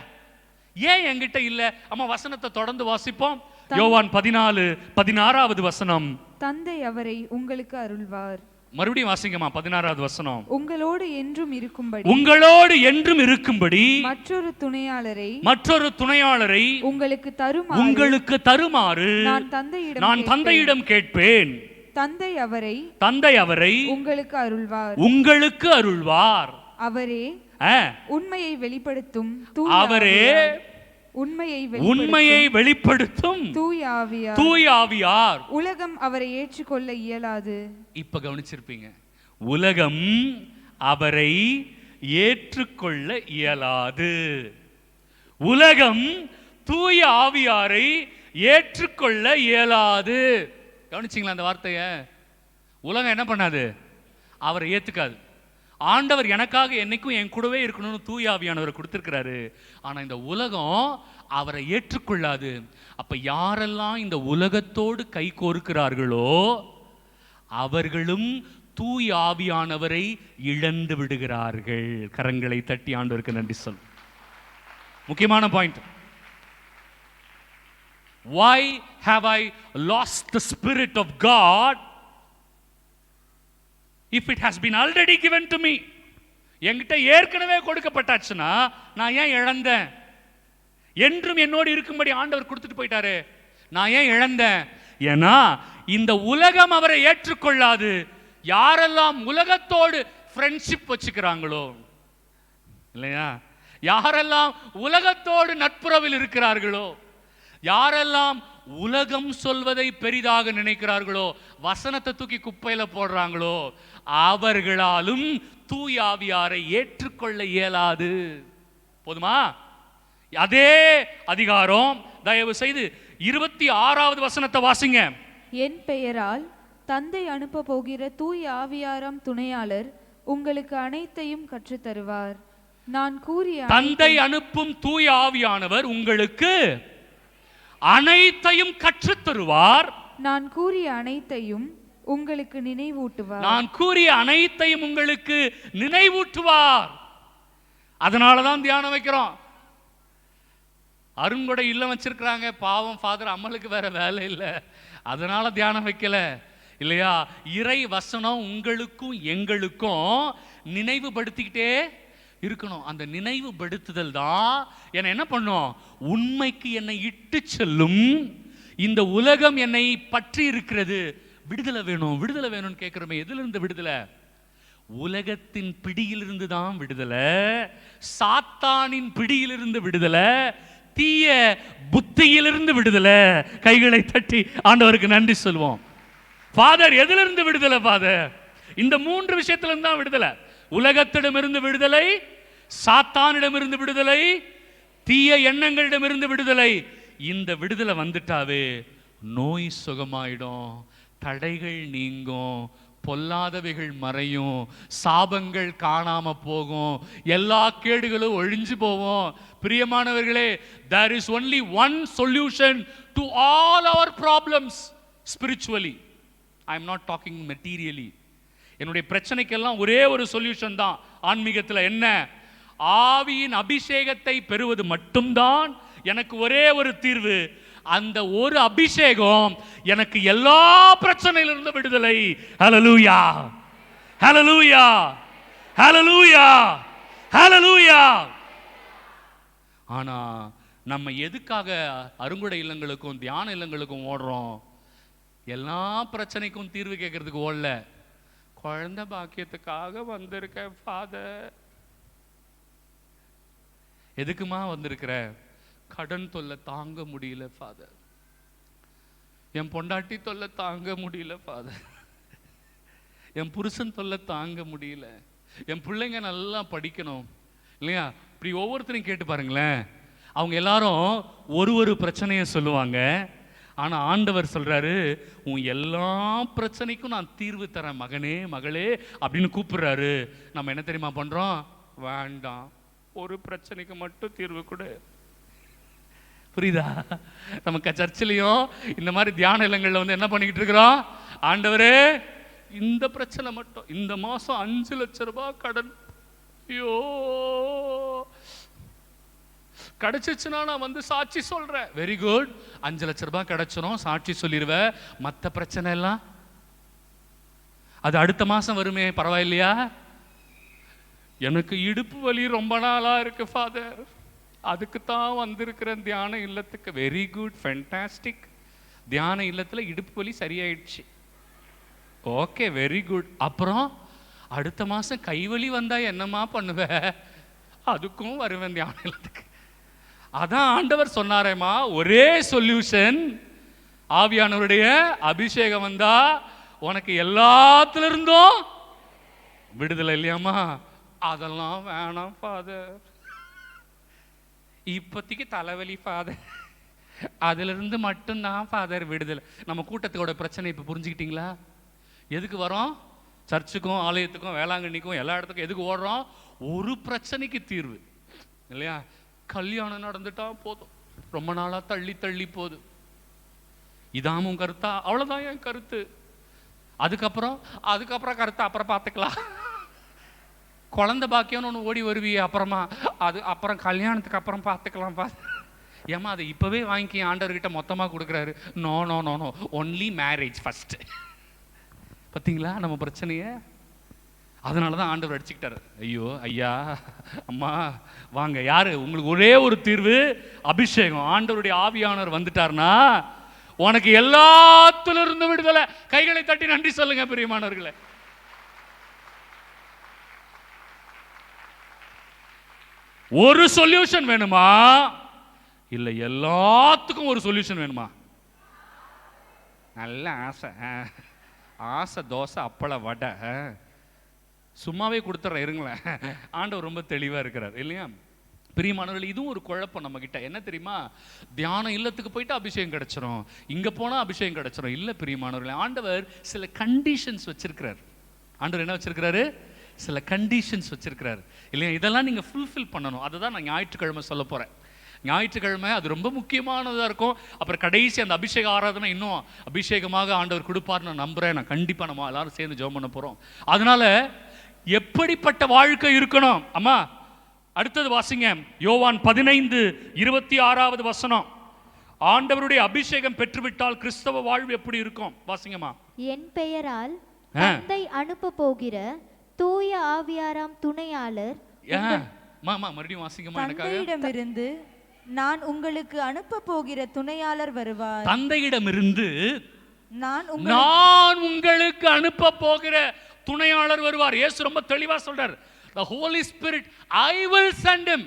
ஏன் என்கிட்ட இல்ல? அம்மா வசனத்தை தொடர்ந்து வாசிப்போம். யோவான் 14:16 வசனம். தந்தை அவரை உங்களுக்கு அருள்வார். மறுபடியும் வாசிங்கம்மா, 16வது வசனம். உங்களோடு என்றும் இருக்கும்படி மற்றொரு துணையாளரை உங்களுக்கு தருமாறு நான் தந்தையிடம் கேட்பேன். தந்தை அவரை உங்களுக்கு அருள்வார். அவரே உண்மையை வெளிப்படுத்தும் தூய ஆவியார். உலகம் அவரை ஏற்றுக்கொள்ள இயலாது. இப்ப கவனிச்சிருப்பீங்க, உலகம் அவரை ஏற்றுக்கொள்ள இயலாது. உலகம் தூய ஆவியாரை ஏற்றுக்கொள்ள இயலாது. கவனிச்சிங்களா அந்த வார்த்தைய? உலகம் என்ன பண்ணாது? அவரை ஏத்துக்காது. ஆண்டவர் எனக்காக என்னைக்கும் என் கூடவே இருக்கணும்னு தூய ஆவியானவரை கொடுத்திருக்கிறாரு. ஆனா இந்த உலகம் அவரை ஏற்றுக்கொள்ளாது. அப்ப யாரெல்லாம் இந்த உலகத்தோடு கை கோர்க்கிறார்களோ அவர்களும் தூய ஆவியானவரை இழந்து விடுகிறார்கள். கரங்களை தட்டி ஆண்டவருக்கு நன்றி சொல். முக்கியமான point. Why have I lost the Spirit of God if it has been already given to me? என்கிட்ட ஏற்கனவே கொடுக்கப்பட்டாச்சுன்னா நான் ஏன் இழந்தேன்? என்றும் என்னோடு இருக்கும்படி ஆண்டவர் கொடுத்துட்டு போயிட்டாரு, நான் ஏன் இழந்தேன்? ஏன்னா இந்த உலகம் அவரை ஏற்றுக்கொள்ளாது. யாரெல்லாம் உலகத்தோடு ஃப்ரெண்ட்ஷிப் வச்சுக்கிறாங்களோ இல்லையா, யாரெல்லாம் உலகத்தோடு நட்புறவில் இருக்கிறார்களோ, யாரெல்லாம் உலகம் சொல்வதை பெரிதாக நினைக்கிறார்களோ, வசனத்தை தூக்கி குப்பையில போடுறாங்களோ, அவர்களாலும் தூய ஆவியாரை ஏற்றுக்கொள்ள இயலாது. போதுமா? அதே அதிகாரம் தயவு செய்து 26வது வசனத்தை வாசிங்க. என் பெயரால் தந்தை அனுப்ப போகிற தூய ஆவியாராம் துணையாளர் உங்களுக்கு அனைத்தையும் கற்றுத் தருவார். நான் கூறிய தந்தை அனுப்பும் தூய ஆவியானவர் உங்களுக்கு அனைத்தையும் கற்றுத் தருவார். நான் கூறிய அனைத்தையும் உங்களுக்கு நினைவூட்டுவார். நான் கூறிய அனைத்தையும் உங்களுக்கு நினைவூட்டுவார். அதனாலதான் தியானம் வைக்கிறோம். அருங்கொடை இல்லம் வச்சிருக்கிறாங்க, பாவம் ஃபாதர் அம்மலுக்கு வேற வேலை இல்லை, அதனால தியானம் வைக்கல இல்லையா. இறை வசனம் உங்களுக்கும் எங்களுக்கும் நினைவுபடுத்திக்கிட்டே இருக்கணும். அந்த நினைவுபடுத்துதல் தான் என்ன பண்ணும்? உண்மைக்கு என்னை இட்டு செல்லும். இந்த உலகம் என்னை பற்றி இருக்கிறது, விடுதலை வேணும் விடுதலை வேணும்னு கேட்கிறோமே, எதுல இருந்து விடுதலை? உலகத்தின் பிடியிலிருந்து தான் விடுதலை, சாத்தானின் பிடியிலிருந்து விடுதலை, தீய புத்தியிலிருந்து விடுதலை. கைகளை தட்டி ஆண்டவருக்கு நன்றி சொல்வோம். ஃபாதர் எதிலிருந்து விடுதலை? ஃபாதர் இந்த 3 விஷயத்திலிருந்து தான் விடுதலை. உலகத்திடமிருந்து விடுதலை, சாத்தானிடமிருந்து விடுதலை, தீய எண்ணங்களிடமிருந்து விடுதலை. இந்த விடுதலை வந்துட்டாவே நோய் சுகமாயிடும், தடைகள் நீங்கும், பொல்லாதவைகள் மறையும், சாபங்கள் காணாம போகும், எல்லா கேடுகளும் ஒழிஞ்சு போவோம். பிரியமானவர்களே, there is only one solution to all our problems spiritually. I am not talking materially. என்னுடைய பிரச்சனைக்கெல்லாம் ஒரே ஒரு சொல்யூஷன் தான் ஆன்மீகத்தில். என்ன? ஆவியின் அபிஷேகத்தை பெறுவது மட்டும்தான் எனக்கு ஒரே ஒரு தீர்வு. அந்த ஒரு அபிஷேகம் எனக்கு எல்லா பிரச்சனையிலிருந்து விடுதலை. ஹல்லேலூயா, ஹல்லேலூயா, ஹல்லேலூயா, ஹல்லேலூயா. ஆனா நம்ம எதுக்காக அருங்குடை இல்லங்களுக்கும் தியான இல்லங்களுக்கும் ஓடுறோம்? எல்லா பிரச்சனைக்கும் தீர்வு கேட்கறதுக்கு ஓடல, குழந்தை பாக்கியத்துக்காக வந்திருக்கேன் ஃபாதர். எதுக்குமா வந்திருக்கிற? கடன் தொல்லை தாங்க முடியல ஃபாதர். என் பொண்டாட்டி தொல்லை தாங்க முடியல ஃபாதர். என் புருஷன் தொல்லை தாங்க முடியல. என் பிள்ளைங்க நல்லா படிக்கணும் இல்லையா? இப்படி ஒவ்வொருத்தரையும் கேட்டு பாருங்களேன். அவங்க எல்லாரும் ஒரு பிரச்சனையை சொல்லுவாங்க. ஆனால் ஆண்டவர் சொல்றாரு, உன் எல்லா பிரச்சனைக்கும் நான் தீர்வு தரேன் மகனே மகளே அப்படின்னு கூப்பிடுறாரு. நம்ம என்ன தெரியுமா பண்றோம்? வேண்டாம், ஒரு பிரச்சனைக்கு மட்டும் தீர்வு கொடு. புரியுதா? நமக்கு சர்ச்சிலையும் இந்த மாதிரி தியான இல்லங்கள்ல வந்து என்ன பண்ணிக்கிட்டு இருக்கிறோம்? ஆண்டவரே இந்த பிரச்சனை மட்டும், இந்த மாசம் 5 லட்சம் ரூபாய் கடன், ஐயோ கிடைச்சிச்சுன்னா நான் வந்து சாட்சி சொல்றேன். வெரி குட், 5 லட்சம் ரூபாய் கிடைச்சிரும், சாட்சி சொல்லிடுவ. மற்ற பிரச்சனை எல்லாம் அது அடுத்த மாசம் வருமே, பரவாயில்லையா? எனக்கு இடுப்பு வலி ரொம்ப நாளா இருக்கு ஃபாதர், அதுக்கு தான் வந்திருக்கிறேன் தியான இல்லத்துக்கு. Very good, fantastic. தியான இல்லத்துல இடுப்பு வலி சரியாயிடுச்சு. Okay, very good. அப்புறம் அடுத்த மாசம் கைவலி வந்தா என்னமா பண்ணுவ? அதுக்கும் வருவேன் தியான இல்லத்துக்கு. அதான் ஆண்டவர் சொன்னாரேமா, ஒரே சொல்யூஷன், ஆவியானவருடைய அபிஷேகம் வந்தா உனக்கு எல்லாத்துல இருந்தும் விடுதலை இல்லையாமா? அதெல்லாம் வேணாம் ஃபாதர், இப்போதைக்கு தலைவலி ஃபாதர், அதுல இருந்து மட்டும்தான் ஃபாதர் விடுதலை. நம்ம கூட்டத்தோட பிரச்சனை இப்ப புரிஞ்சுக்கிட்டீங்களா? எதுக்கு வரோம்? சர்ச்சுக்கும் ஆலயத்துக்கும் வேளாங்கண்ணிக்கும் எல்லா இடத்துக்கும் எதுக்கு ஓடுறோம்? ஒரு பிரச்சனைக்கு தீர்வு இல்லையா? கல்யாணம் நடந்துட்டா போதும், ரொம்ப நாளா தள்ளி தள்ளி போகுது. இதாமும் கருத்தா? அவ்வளவுதான் என் கருத்து. அதுக்கப்புறம் கருத்து அப்புறம் பார்த்துக்கலாம். குழந்தை பாக்கியம்னு ஒன்று ஓடி வருவியே, அப்புறமா அது அப்புறம் கல்யாணத்துக்கு அப்புறம் பார்த்துக்கலாம். ஏமா அதை இப்பவே வாங்கி ஆண்டவர்கிட்ட மொத்தமாக கொடுக்குறாரு. No no no no, only marriage first. பார்த்தீங்களா நம்ம பிரச்சனைய? அதனால தான் ஆண்டவர் அடிச்சுக்கிட்டாரு. ஐயோ ஐயா அம்மா வாங்க, யாரு உங்களுக்கு ஒரே ஒரு தீர்வு? அபிஷேகம். ஆண்டவருடைய ஆவியானவர் வந்துட்டார்னா உனக்கு எல்லாத்துல இருந்து விடுதலை. கைகளை தட்டி நன்றி சொல்லுங்க பிரியமானவர்களே. ஒரு சொல்யூஷன் வேணுமா? இல்ல எல்லாத்துக்கும் ஒரு சொல்யூஷன் வேணுமா? நல்ல ஆசை, ஆசை தோசை அப்பள வடை சும்மாவே கொடுத்துட்றேன் இருங்களேன். ஆண்டவர் ரொம்ப தெளிவா இருக்கிறார் இல்லையா? பிரியமானவர்கள், இதுவும் ஒரு குழப்பம் நம்ம கிட்ட. என்ன தெரியுமா? தியான இல்லத்துக்கு போயிட்டு அபிஷேகம் கிடைச்சிரும், இங்க போனா அபிஷேகம் கிடைச்சிரும். இல்ல பிரியமானவர்களே, ஆண்டவர் சில கண்டிஷன்ஸ் வச்சிருக்கிறார். ஆண்டவர் என்ன வச்சிருக்கிறாரு? சில கண்டிஷன்ஸ் வச்சிருக்கிறார் இல்லையா? இதெல்லாம் நீங்க ஃபுல்ஃபில் பண்ணணும். அதை தான் நான் ஞாயிற்றுக்கிழமை சொல்ல போறேன். ஞாயிற்றுக்கிழமை அது ரொம்ப முக்கியமானதாக இருக்கும். அப்புறம் கடைசி அந்த அபிஷேக ஆராதனை இன்னும் அபிஷேகமாக ஆண்டவர் கொடுப்பார் நான் நம்புறேன். நான் கண்டிப்பா நம்ம எல்லாரும் சேர்ந்து ஜெபம் பண்ண போறோம். அதனால எப்படிப்பட்ட வாழ்க்கை இருக்கணும்? அம்மா அடுத்தது வாசிங்க, யோவான் 15:26 வசனம். ஆண்டவருடைய அபிஷேகம் பெற்றுவிட்டால் கிறிஸ்தவ வாழ்வு எப்படி இருக்கும்? வாசிங்கம்மா. என் பெயரால் தந்தை அனுப்ப போகிற தூய ஆவியாராம் துணையாளர் மறுபடியும் வாசிங்கம்மா. தந்தையிடமிருந்து நான் உங்களுக்கு அனுப்ப போகிற துணையாளர் வருவார். தந்தையிடமிருந்து நான் உங்களுக்கு அனுப்ப போகிற துணையாளர் வருவார். இயேசு ரொம்ப தெளிவா சொல்றார், the holy spirit I will send him.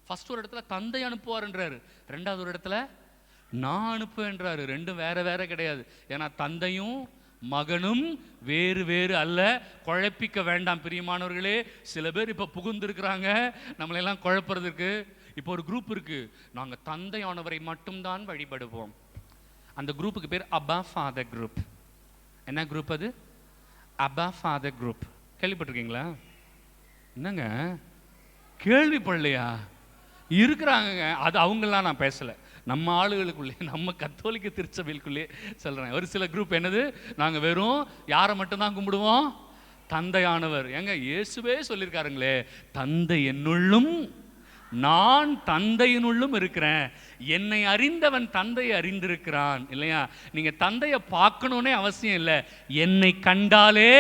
First ஒரு இடத்துல தந்தை அனுப்புவார்ன்றாரு, ரெண்டாவது ஒரு இடத்துல நான் அனுப்புவேன்றாரு. ரெண்டும் வேற வேற கிடையாது. ஏன்னா தந்தையும் மகனும் வேறு வேறு அல்ல. குழப்பிக்க வேண்டாம் பிரியமானவர்களே. சில பேர் இப்ப புகுந்திருக்கிறாங்க நம்மளெல்லாம் குழப்பறதுக்கு. இப்போ ஒரு குரூப் இருக்கு, நாங்க தந்தையானவரை மட்டும்தான் வழிபடுவோம். அந்த குரூப்புக்கு பேர் அப்பா ஃபாதர் குரூப். என்ன குரூப் அது? அப்பா ஃபாதர் குரூப். கேள்விப்பட்டிருக்கீங்களா? என்னங்க கேள்விப்படலையா? இருக்கிறாங்க. அது அவங்கெல்லாம் நான் பேசல, நம்ம ஆளுகளுக்குள்ளே, நம்ம கத்தோலிக்க திருச்சபைக்குள்ளே சொல்றேன். ஒரு சில குரூப் என்னது, நாங்க வெறும் யாரை மட்டும்தான் கும்பிடுவோம்? தந்தையானவர். எங்க இயேசுவே சொல்லியிருக்காருங்களே, தந்தை என்னுள்ளும் நான் தந்தையினுள்ளும் இருக்கிறேன், என்னை அறிந்தவன் தந்தையை அறிந்திருக்கிறான். இல்லையா? நீங்க தந்தையை பார்க்கணும்னே அவசியம் இல்லை, என்னை கண்டாலே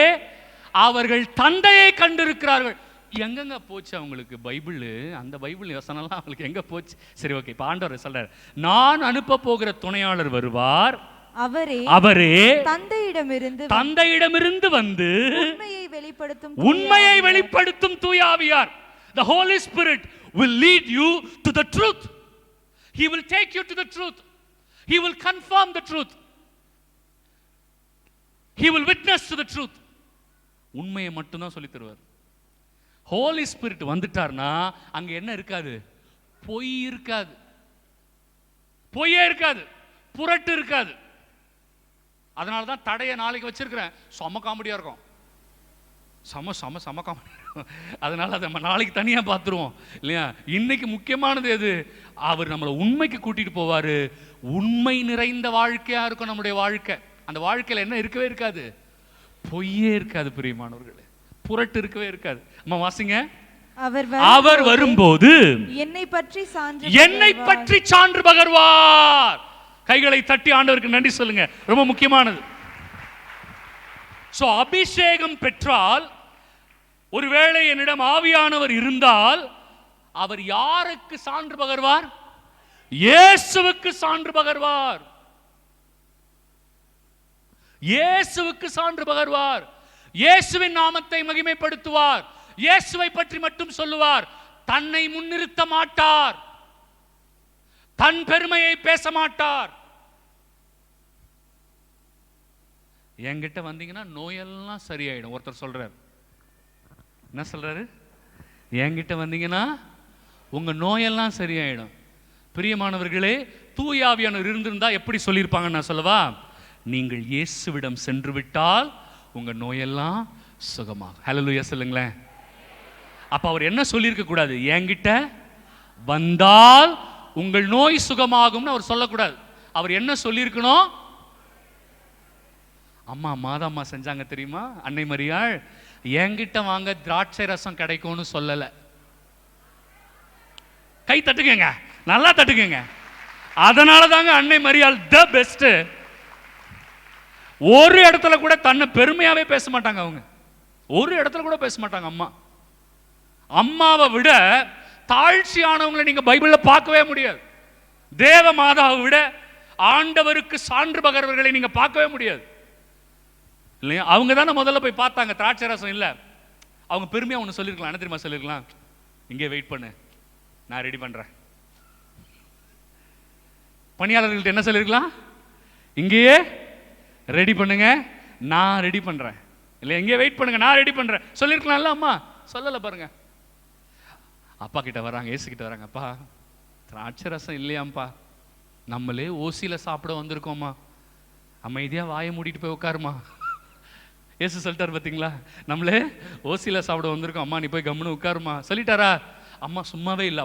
அவர்கள் தந்தையை கண்டிருக்கிறார்கள். எங்கங்க போச்சு அவங்களுக்கு பைபிள்? அந்த பைபிள் யோசனைலாம் அவங்களுக்கு எங்க போச்சு? சரி, ஓகே. இப்போ ஆண்டவர் சொல்றார், நான் அனுப்ப போகிற துணையாளர் வருவார், அவரே தந்தையிடமிருந்து வந்து உண்மையை வெளிப்படுத்தும் தூய ஆவியார். The Holy Spirit will lead you to the truth. He will take you to the truth. He will confirm the truth. He will witness to the truth. உண்மையை மட்டும் தான் சொல்லி தருவார். ஹோலி ஸ்பிரிட் வந்துட்டார்னா அங்க என்ன இருக்காது? பொய் இருக்காது, பொய்யே இருக்காது, புரட்டு இருக்காது. அதனால தான் தடைய நாளைக்கு வச்சிருக்கிறேன். செம காமெடியா இருக்கும், செம செம செம காமெடி. அதனால அதை நம்ம நாளைக்கு தனியா பார்த்துருவோம் இல்லையா? இன்னைக்கு முக்கியமானது எது? அவர் நம்மளை உண்மைக்கு கூட்டிட்டு போவாரு. உண்மை நிறைந்த வாழ்க்கையா இருக்கும் நம்முடைய வாழ்க்கை. அந்த வாழ்க்கையில என்ன இருக்கவே இருக்காது? பொய்யே இருக்காது பிரியமானவர்களே, புரட்டு இருக்கவே இருக்காது. அம்மா வாசிங்க. அவர் வரும்போது என்னை பற்றி சான்று பகர்வார். கைகளை தட்டி ஆண்டவருக்கு நன்றி சொல்லுங்க. ரொம்ப முக்கியமானது. சோ அபிஷேகம் பெற்றால், ஒருவேளை என்னிடம் ஆவியானவர் இருந்தால், அவர் யாருக்கு சான்று பகர்வார்? இயேசுவுக்கு சான்று பகர்வார். இயேசுவுக்கு சான்று பகர்வார். இயேசுவின் நாமத்தை மகிமைப்படுத்துவார். இயேசுவை பற்றி மட்டும் சொல்லுவார். தன்னை முன்னிறுத்த மாட்டார். தன் பெருமையை பேச மாட்டார். என்கிட்ட வந்தீங்கன்னா நோயெல்லாம் சரியாயிடும். ஒருத்தர் சொல்றார், என்ன சொல்றாரு? என்கிட்ட வந்தீங்கன்னா உங்க நோயெல்லாம் சரியாயிடும். பிரியமானவர்களே, தூய ஆவியானவர் இருந்திருந்தா எப்படி சொல்லியிருப்பாங்கன்னு நான் சொல்லவா? நீங்கள் இயேசுவிடம் சென்று விட்டால் உங்க நோயெல்லாம் சுகமாகும். ஹல்லேலூயா சொல்லுங்களேன். அப்ப அவர் என்ன சொல்லியிருக்க கூடாது? என்கிட்ட வந்தால் உங்கள் நோய் சுகமாகும்னு அவர் சொல்லக்கூடாது. அவர் என்ன சொல்லியிருக்கணும்? அம்மா மாதாம்மா செஞ்சாங்க தெரியுமா, அன்னை மரியாள், என்கிட்ட வாங்க திராட்சை ரசம் கிடைக்கும்னு சொல்லல. கை தட்டுக்கங்க, நல்லா தட்டுக்கங்க. அதனால தாங்க அன்னை மரியாள் தி பெஸ்ட். ஒரு இடத்துல கூட தன்னை பெருமையாவே பேச மாட்டாங்க. அவங்க ஒரு இடத்துல கூட பேச மாட்டாங்க. அம்மாவை விட தாழ்ச்சியானவங்களை நீங்க பைபிள்ல பார்க்கவே முடியாது. தேவ மாதாவை விட ஆண்டவருக்கு சான்று பகர்வர்களை நீங்க பார்க்கவே முடியாது இல்லையா? அவங்க தானே முதல்ல போய் பார்த்தாங்க. திராட்சை ரசம் இல்லை. அவங்க பெருமையா ஒன்று சொல்லியிருக்கலாம். என்ன தெரியுமா சொல்லியிருக்கலாம்? இங்கே வெயிட் பண்ணு, நான் ரெடி பண்றேன். பணியாளர்கள்ட்ட என்ன சொல்லியிருக்கலாம்? இங்கேயே ரெடி பண்ணுங்க, நான் ரெடி பண்றேன். இல்லை எங்கே வெயிட் பண்ணுங்க, நான் ரெடி பண்றேன் சொல்லியிருக்கலாம்ல. அம்மா சொல்லலை பாருங்க. அப்பா கிட்ட வராங்க, ஏசு கிட்ட வராங்க. அப்பா திராட்சை ரசம் இல்லையாம்ப்பா, நம்மளே ஓசியில சாப்பிட வந்திருக்கோம்மா, அமைதியா வாயை மூடிட்டு போய் உட்காருமா. ஏசு சொல்லிட்டாரு பார்த்தீங்களா, நம்மளே ஓசியில சாப்பிட வந்திருக்கோம், அம்மா நீ போய் கம்முன்னு உட்காருமா சொல்லிட்டாரா? அம்மா சும்மாவே இல்லை.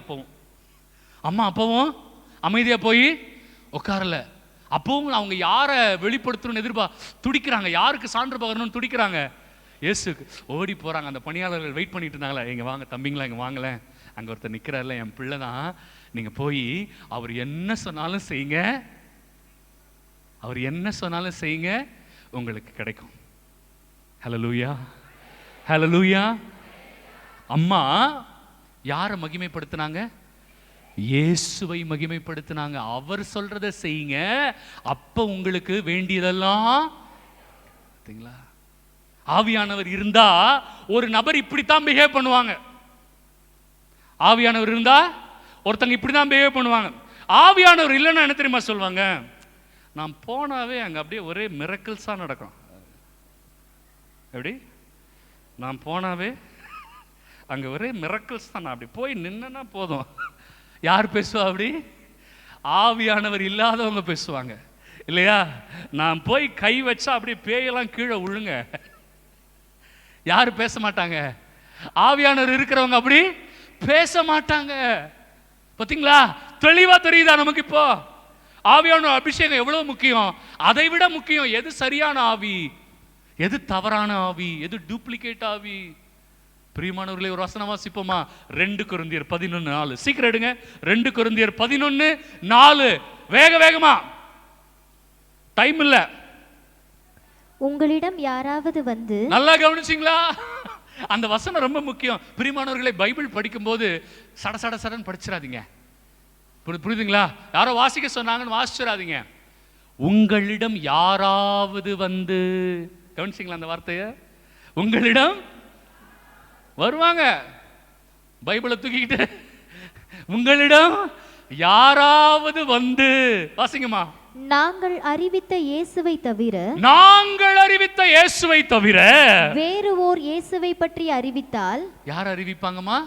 அப்பவும் அமைதியா போய் உட்காரல. அப்பவும் அவங்க யாரை வெளிப்படுத்தணும்னு துடிக்கிறாங்க, யாருக்கு சான்று பகரணும்னு துடிக்கிறாங்க. இயேசுக்கு ஓடி போறாங்க. அந்த பணியாளர்கள் வெயிட் பண்ணிட்டு இருந்தாங்களா, எங்க வாங்க தம்பிங்களா, எங்க வாங்கல, அங்க ஒருத்தர் நிக்கிறார்ல, என் பிள்ளை தான், நீங்க போய் அவர் என்ன சொன்னாலும் செய்யுங்க, அவர் என்ன சொன்னாலும் செய்யுங்க, உங்களுக்கு கிடைக்கும். ஹல்லேலூயா, ஹல்லேலூயா. அம்மா யாரை மகிமைப்படுத்தினாங்க? இயேசுவை மகிமைப்படுத்தினாங்க. அவர் சொல்றதை செய்யுங்க, அப்ப உங்களுக்கு வேண்டியதெல்லாம். பார்த்தீங்களா? ஆவியானவர் இருந்தா ஒரு நபர் இப்படித்தான் பிஹேவ் பண்ணுவாங்க. ஆவியானவர் இருந்தா ஒருத்தங்க இப்படிதான் பிஹேவ் பண்ணுவாங்க. ஆவியானவர் இல்லைன்னா என்ன தெரியுமா சொல்லுவாங்க? நான் போனாவே அங்க அப்படியே ஒரே மிரக்கிள்ஸா நடக்கும். எப்படி? நான் போனாவே அங்க ஒரே மிரக்கிள்ஸ் தான். நான் அப்படி போய் நின்னா போதும். யார் பேசுவா அப்படி? ஆவியானவர் இல்லாதவங்க பேசுவாங்க இல்லையா? நான் போய் கை வச்சா அப்படியே பேயெல்லாம் கீழே விழுங்க. யாரு பேச மாட்டாங்க? ஆவியானவர் இருக்கிறவங்க அப்படி பேச மாட்டாங்க. பாத்தீங்களா? தெளிவா தெரியுதா நமக்கு இப்போ? ஆவியானவர் அபிஷேகம் எவ்வளவு முக்கியம். அதை விட முக்கியம் எது சரியான ஆவி, எது தவறான ஆவி, எது டூப்ளிகேட் ஆவி. பிரியமானவர்களே, ஒரு வசனம் வாசிப்போமா? 2 கொரிந்தியர் 11:4. சீக்கிரம் எடுங்க. 2 கொரிந்தியர் 11:4. வேகமா, டைம் இல்ல. உங்களிடம் யாராவது வந்து, நல்லா கவனிச்சிங்களா? அந்த வசனம் ரொம்ப முக்கியம். பிரியமானவர்களை, பைபிள் படிக்கும் போது சட சட சடன்னு படிச்சிடாதீங்க. புரியுதுங்களா? யாரோ வாசிக்க சொன்னாங்கன்னு வாசிச்சிடாதீங்க. உங்களிடம் யாராவது வந்து, கவனிச்சிங்களா அந்த வார்த்தைய? உங்களிடம் வருவாங்க, பைபிளை தூக்கிக்கிட்டு, உங்களிடம் யாராவது வந்து, வாசிங்கம்மா, நாங்கள் அறிவித்த இயேசுவை தவிர, நாங்கள் அறிவித்த இயேசுவை தவிர வேறு ஓர் இயேசுவை பற்றி அறிவித்தால், யார் அறிவிப்பாங்கம்மா?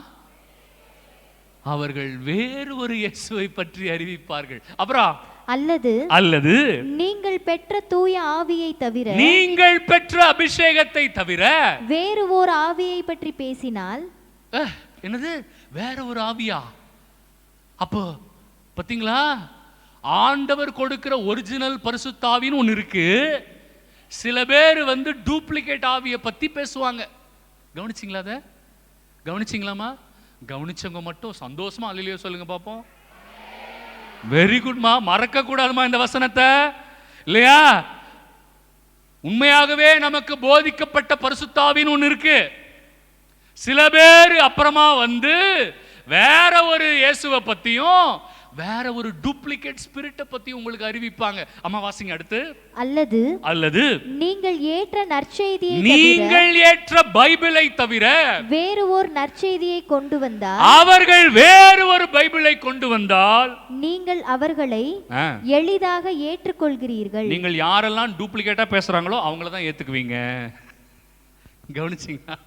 அவர்கள் வேறு ஒரு இயேசுவை பற்றி அறிவிப்பார்கள். அப்புறம் அல்லது நீங்கள் பெற்ற தூய ஆவியை தவிர, நீங்கள் பெற்ற அபிஷேகத்தை தவிர வேறு ஓர் ஆவியை பற்றி பேசினால், என்னது வேற ஒரு ஆவியா? அப்போ பாத்தீங்களா, ஆண்டவர் கொடுக்கிற ஒரிஜினல் பரிசுத்தாவின்னு ஒன்று இருக்கு. சில பேர் வந்து டூப்ளிகேட் ஆவியை பத்தி பேசுவாங்க. கவனிச்சிங்களா? அதை கவனிச்சிங்களாமா? கவனிச்சவங்க மட்டும் சந்தோஷமா அல்லேலூயா சொல்லுங்க பாப்போம். வெரி குட்மா, மறக்க கூடாதுமா இந்த வசனத்தை, இல்லையா? உண்மையாகவே நமக்கு போதிக்கப்பட்ட பரிசுத்தாவின்னு ஒன்று இருக்கு. சில பேர் அப்புறமா வந்து வேற ஒரு இயேசுவை பத்தியும் வேற ஒரு டூப்ளிகேட் ஸ்பிரிட்டை பத்தி உங்களுக்கு அறிவிப்பாங்க. அம்மா வாசிங்க அடுத்து. அல்லது நீங்கள் ஏற்ற நற்செய்தியை, நீங்கள் ஏற்ற பைபிளை தவிர வேறு ஒரு நற்செய்தியை கொண்டு வந்தால், அவர்கள் வேறு ஒரு பைபிளை கொண்டு வந்தால் நீங்கள் அவர்களை எளிதாக ஏற்றுக்கொள்கிறீர்கள். நீங்கள் யாரெல்லாம் டூப்ளிகேட்டா பேசுறாங்களோ அவங்கள தான் ஏத்துக்குவீங்க. கவனிச்சிங்களா?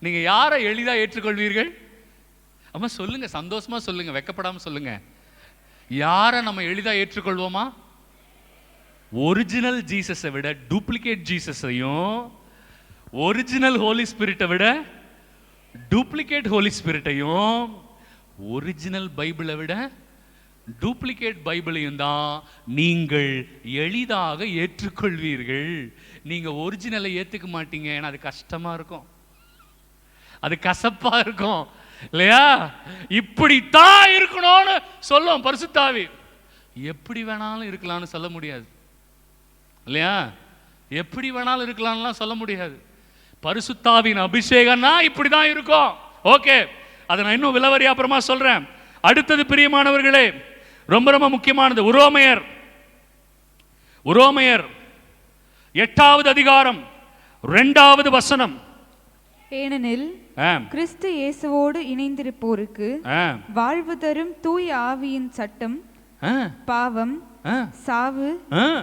நீங்க யாரை எளிதா ஏற்றுக்கொள்வீர்கள்? அம்மா சொல்லுங்க, சந்தோஷமா சொல்லுங்க, வெக்கப்படாம சொல்லுங்க. யாரை நம்ம எளிதா ஏற்றுக்கொள்வோமா? ஒரிஜினல் ஜீசஸை விட டூப்ளிகேட் ஜீசஸையும், ஒரிஜினல் ஹோலி ஸ்பிரிட்டை விட டூப்ளிகேட் ஹோலி ஸ்பிரிட்டையும், ஒரிஜினல் பைபிளை விட டூப்ளிகேட் பைபிளையும் தான் நீங்கள் எளிதாக ஏற்றுக்கொள்வீர்கள். நீங்க ஒரிஜினலை ஏத்துக்க மாட்டீங்க, ஏன்னா அது கஷ்டமா இருக்கும், அது கசப்பா இருக்கும், இல்லையா? இப்படித்தான் இருக்கணும்னு சொல்லும் பரிசுத்தாவி. எப்படி வேணாலும் இருக்கலாம்னு சொல்ல முடியாது, இல்லையா? எப்படி வேணாலும் இருக்கலாம்லாம் சொல்ல முடியாது. பரிசுத்தாவின் அபிஷேகம்னா இப்படிதான் இருக்கும். ஓகே, அதை நான் இன்னும் விலவரி அப்புறமா சொல்றேன். அடுத்தது பிரியமானவர்களே, ரொம்ப ரொம்ப முக்கியமானது. உரோமையர் 8வது அதிகாரம் 2வது வசனம். ஏனெனில் கிறிஸ்து இயேசுவோடு இணைந்திருப்போருக்கு வாழ்வு தரும் தூய ஆவியின் சட்டம் பாவம், சாவு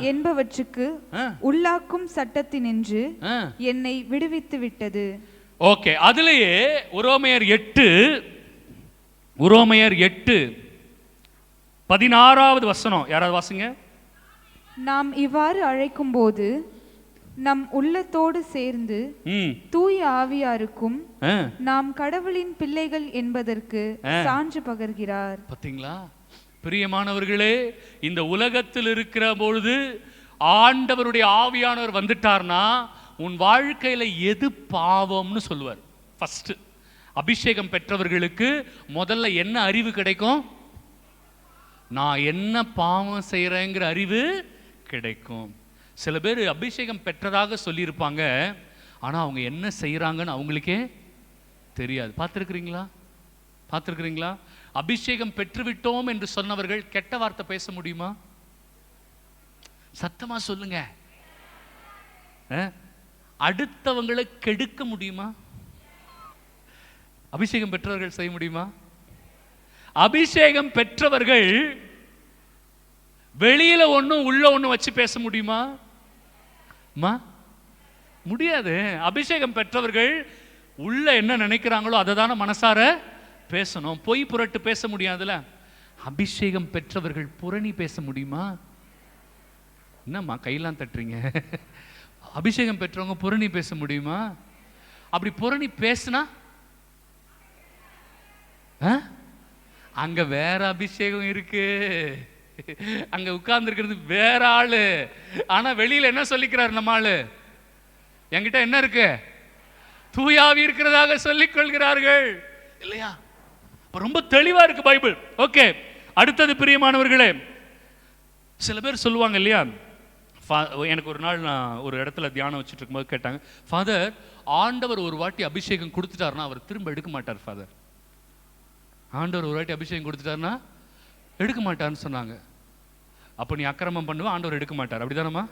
என்பவற்றுக்கு உள்ளாக்கும் சட்டத்தினின்று என்னை விடுவித்து விட்டது. ஓகே, அதுலயே உரோமையர் 8:16 வசனம் யாராவது வாசிங்க. நாம் இவ்வாறு அழைக்கும் போது நம் உள்ளத்தோடு சேர்ந்து தூய ஆவியாருக்கும் நாம் கடவுளின் பிள்ளைகள் என்பதற்கு சான்று பகர்கிறார். பாத்தீங்களா பிரியமானவர்களே, இந்த உலகத்தில் இருக்கிற பொழுது ஆண்டவருடைய ஆவியானவர் வந்துட்டார்னா உன் வாழ்க்கையில எது பாவம்னு சொல்லுவார். ஃபர்ஸ்ட் அபிஷேகம் பெற்றவர்களுக்கு முதல்ல என்ன அறிவு கிடைக்கும்? நான் என்ன பாவம் செய்யறேங்கிற அறிவு கிடைக்கும். சில பேர் அபிஷேகம் பெற்றதாக சொல்லியிருப்பாங்க, ஆனா அவங்க என்ன செய்யறாங்கன்னு அவங்களுக்கே தெரியாது. பார்த்துருக்கிறீங்களா? அபிஷேகம் பெற்றுவிட்டோம் என்று சொன்னவர்கள் கெட்ட வார்த்தை பேச முடியுமா? சத்தமா சொல்லுங்க. அடுத்தவங்களை கெடுக்க முடியுமா? அபிஷேகம் பெற்றவர்கள் செய்ய முடியுமா? அபிஷேகம் பெற்றவர்கள் வெளியில ஒண்ணும் உள்ள ஒண்ணு வச்சு பேச முடியுமா? முடியாது. அபிஷேகம் பெற்றவர்கள் உள்ள என்ன நினைக்கிறாங்களோ அதை தானே மனசார பேசணும். பொய் புரட்டு பேச முடியாதுல. அபிஷேகம் பெற்றவர்கள் புரணி பேச முடியுமா? என்னம்மா கையெல்லாம் தட்டுறீங்க? அபிஷேகம் பெற்றவங்க புரணி பேச முடியுமா? அப்படி புரணி பேசினா அங்க வேற அபிஷேகம் இருக்கு, அங்க உட்கார்ந்து இருக்கிறது வேற ஆளு. ஆனா வெளியில என்ன சொல்லிக்கிறார் நம்ம ஆளு? என்கிட்ட என்ன இருக்கு? தூயாவி இருக்கிறதாக சொல்லிக் கொள்கிறார்கள், இல்லையா? ரொம்ப தெளிவா இருக்கு பைபிள். ஓகே, அடுத்தது பிரியமானவர்களே, சில பேர் சொல்லுவாங்க இல்லையா, எனக்கு ஒரு நாள் நான் ஒரு இடத்துல தியானம் வச்சுட்டு இருக்கும்போது கேட்டாங்க, ஃபாதர் ஆண்டவர் ஒரு வாட்டி அபிஷேகம் கொடுத்துட்டாருன்னா அவர் திரும்ப எடுக்க மாட்டார் ஃபாதர். ஆண்டவர் ஒரு வாட்டி அபிஷேகம் கொடுத்துட்டாருன்னா எடுக்க மாட்டார்னு சொன்னாங்க. அப்போ நீ அக்கிரமம் பண்ணுவ, ஆண்டவர் எடுக்க மாட்டார். அப்படிதானம்மா?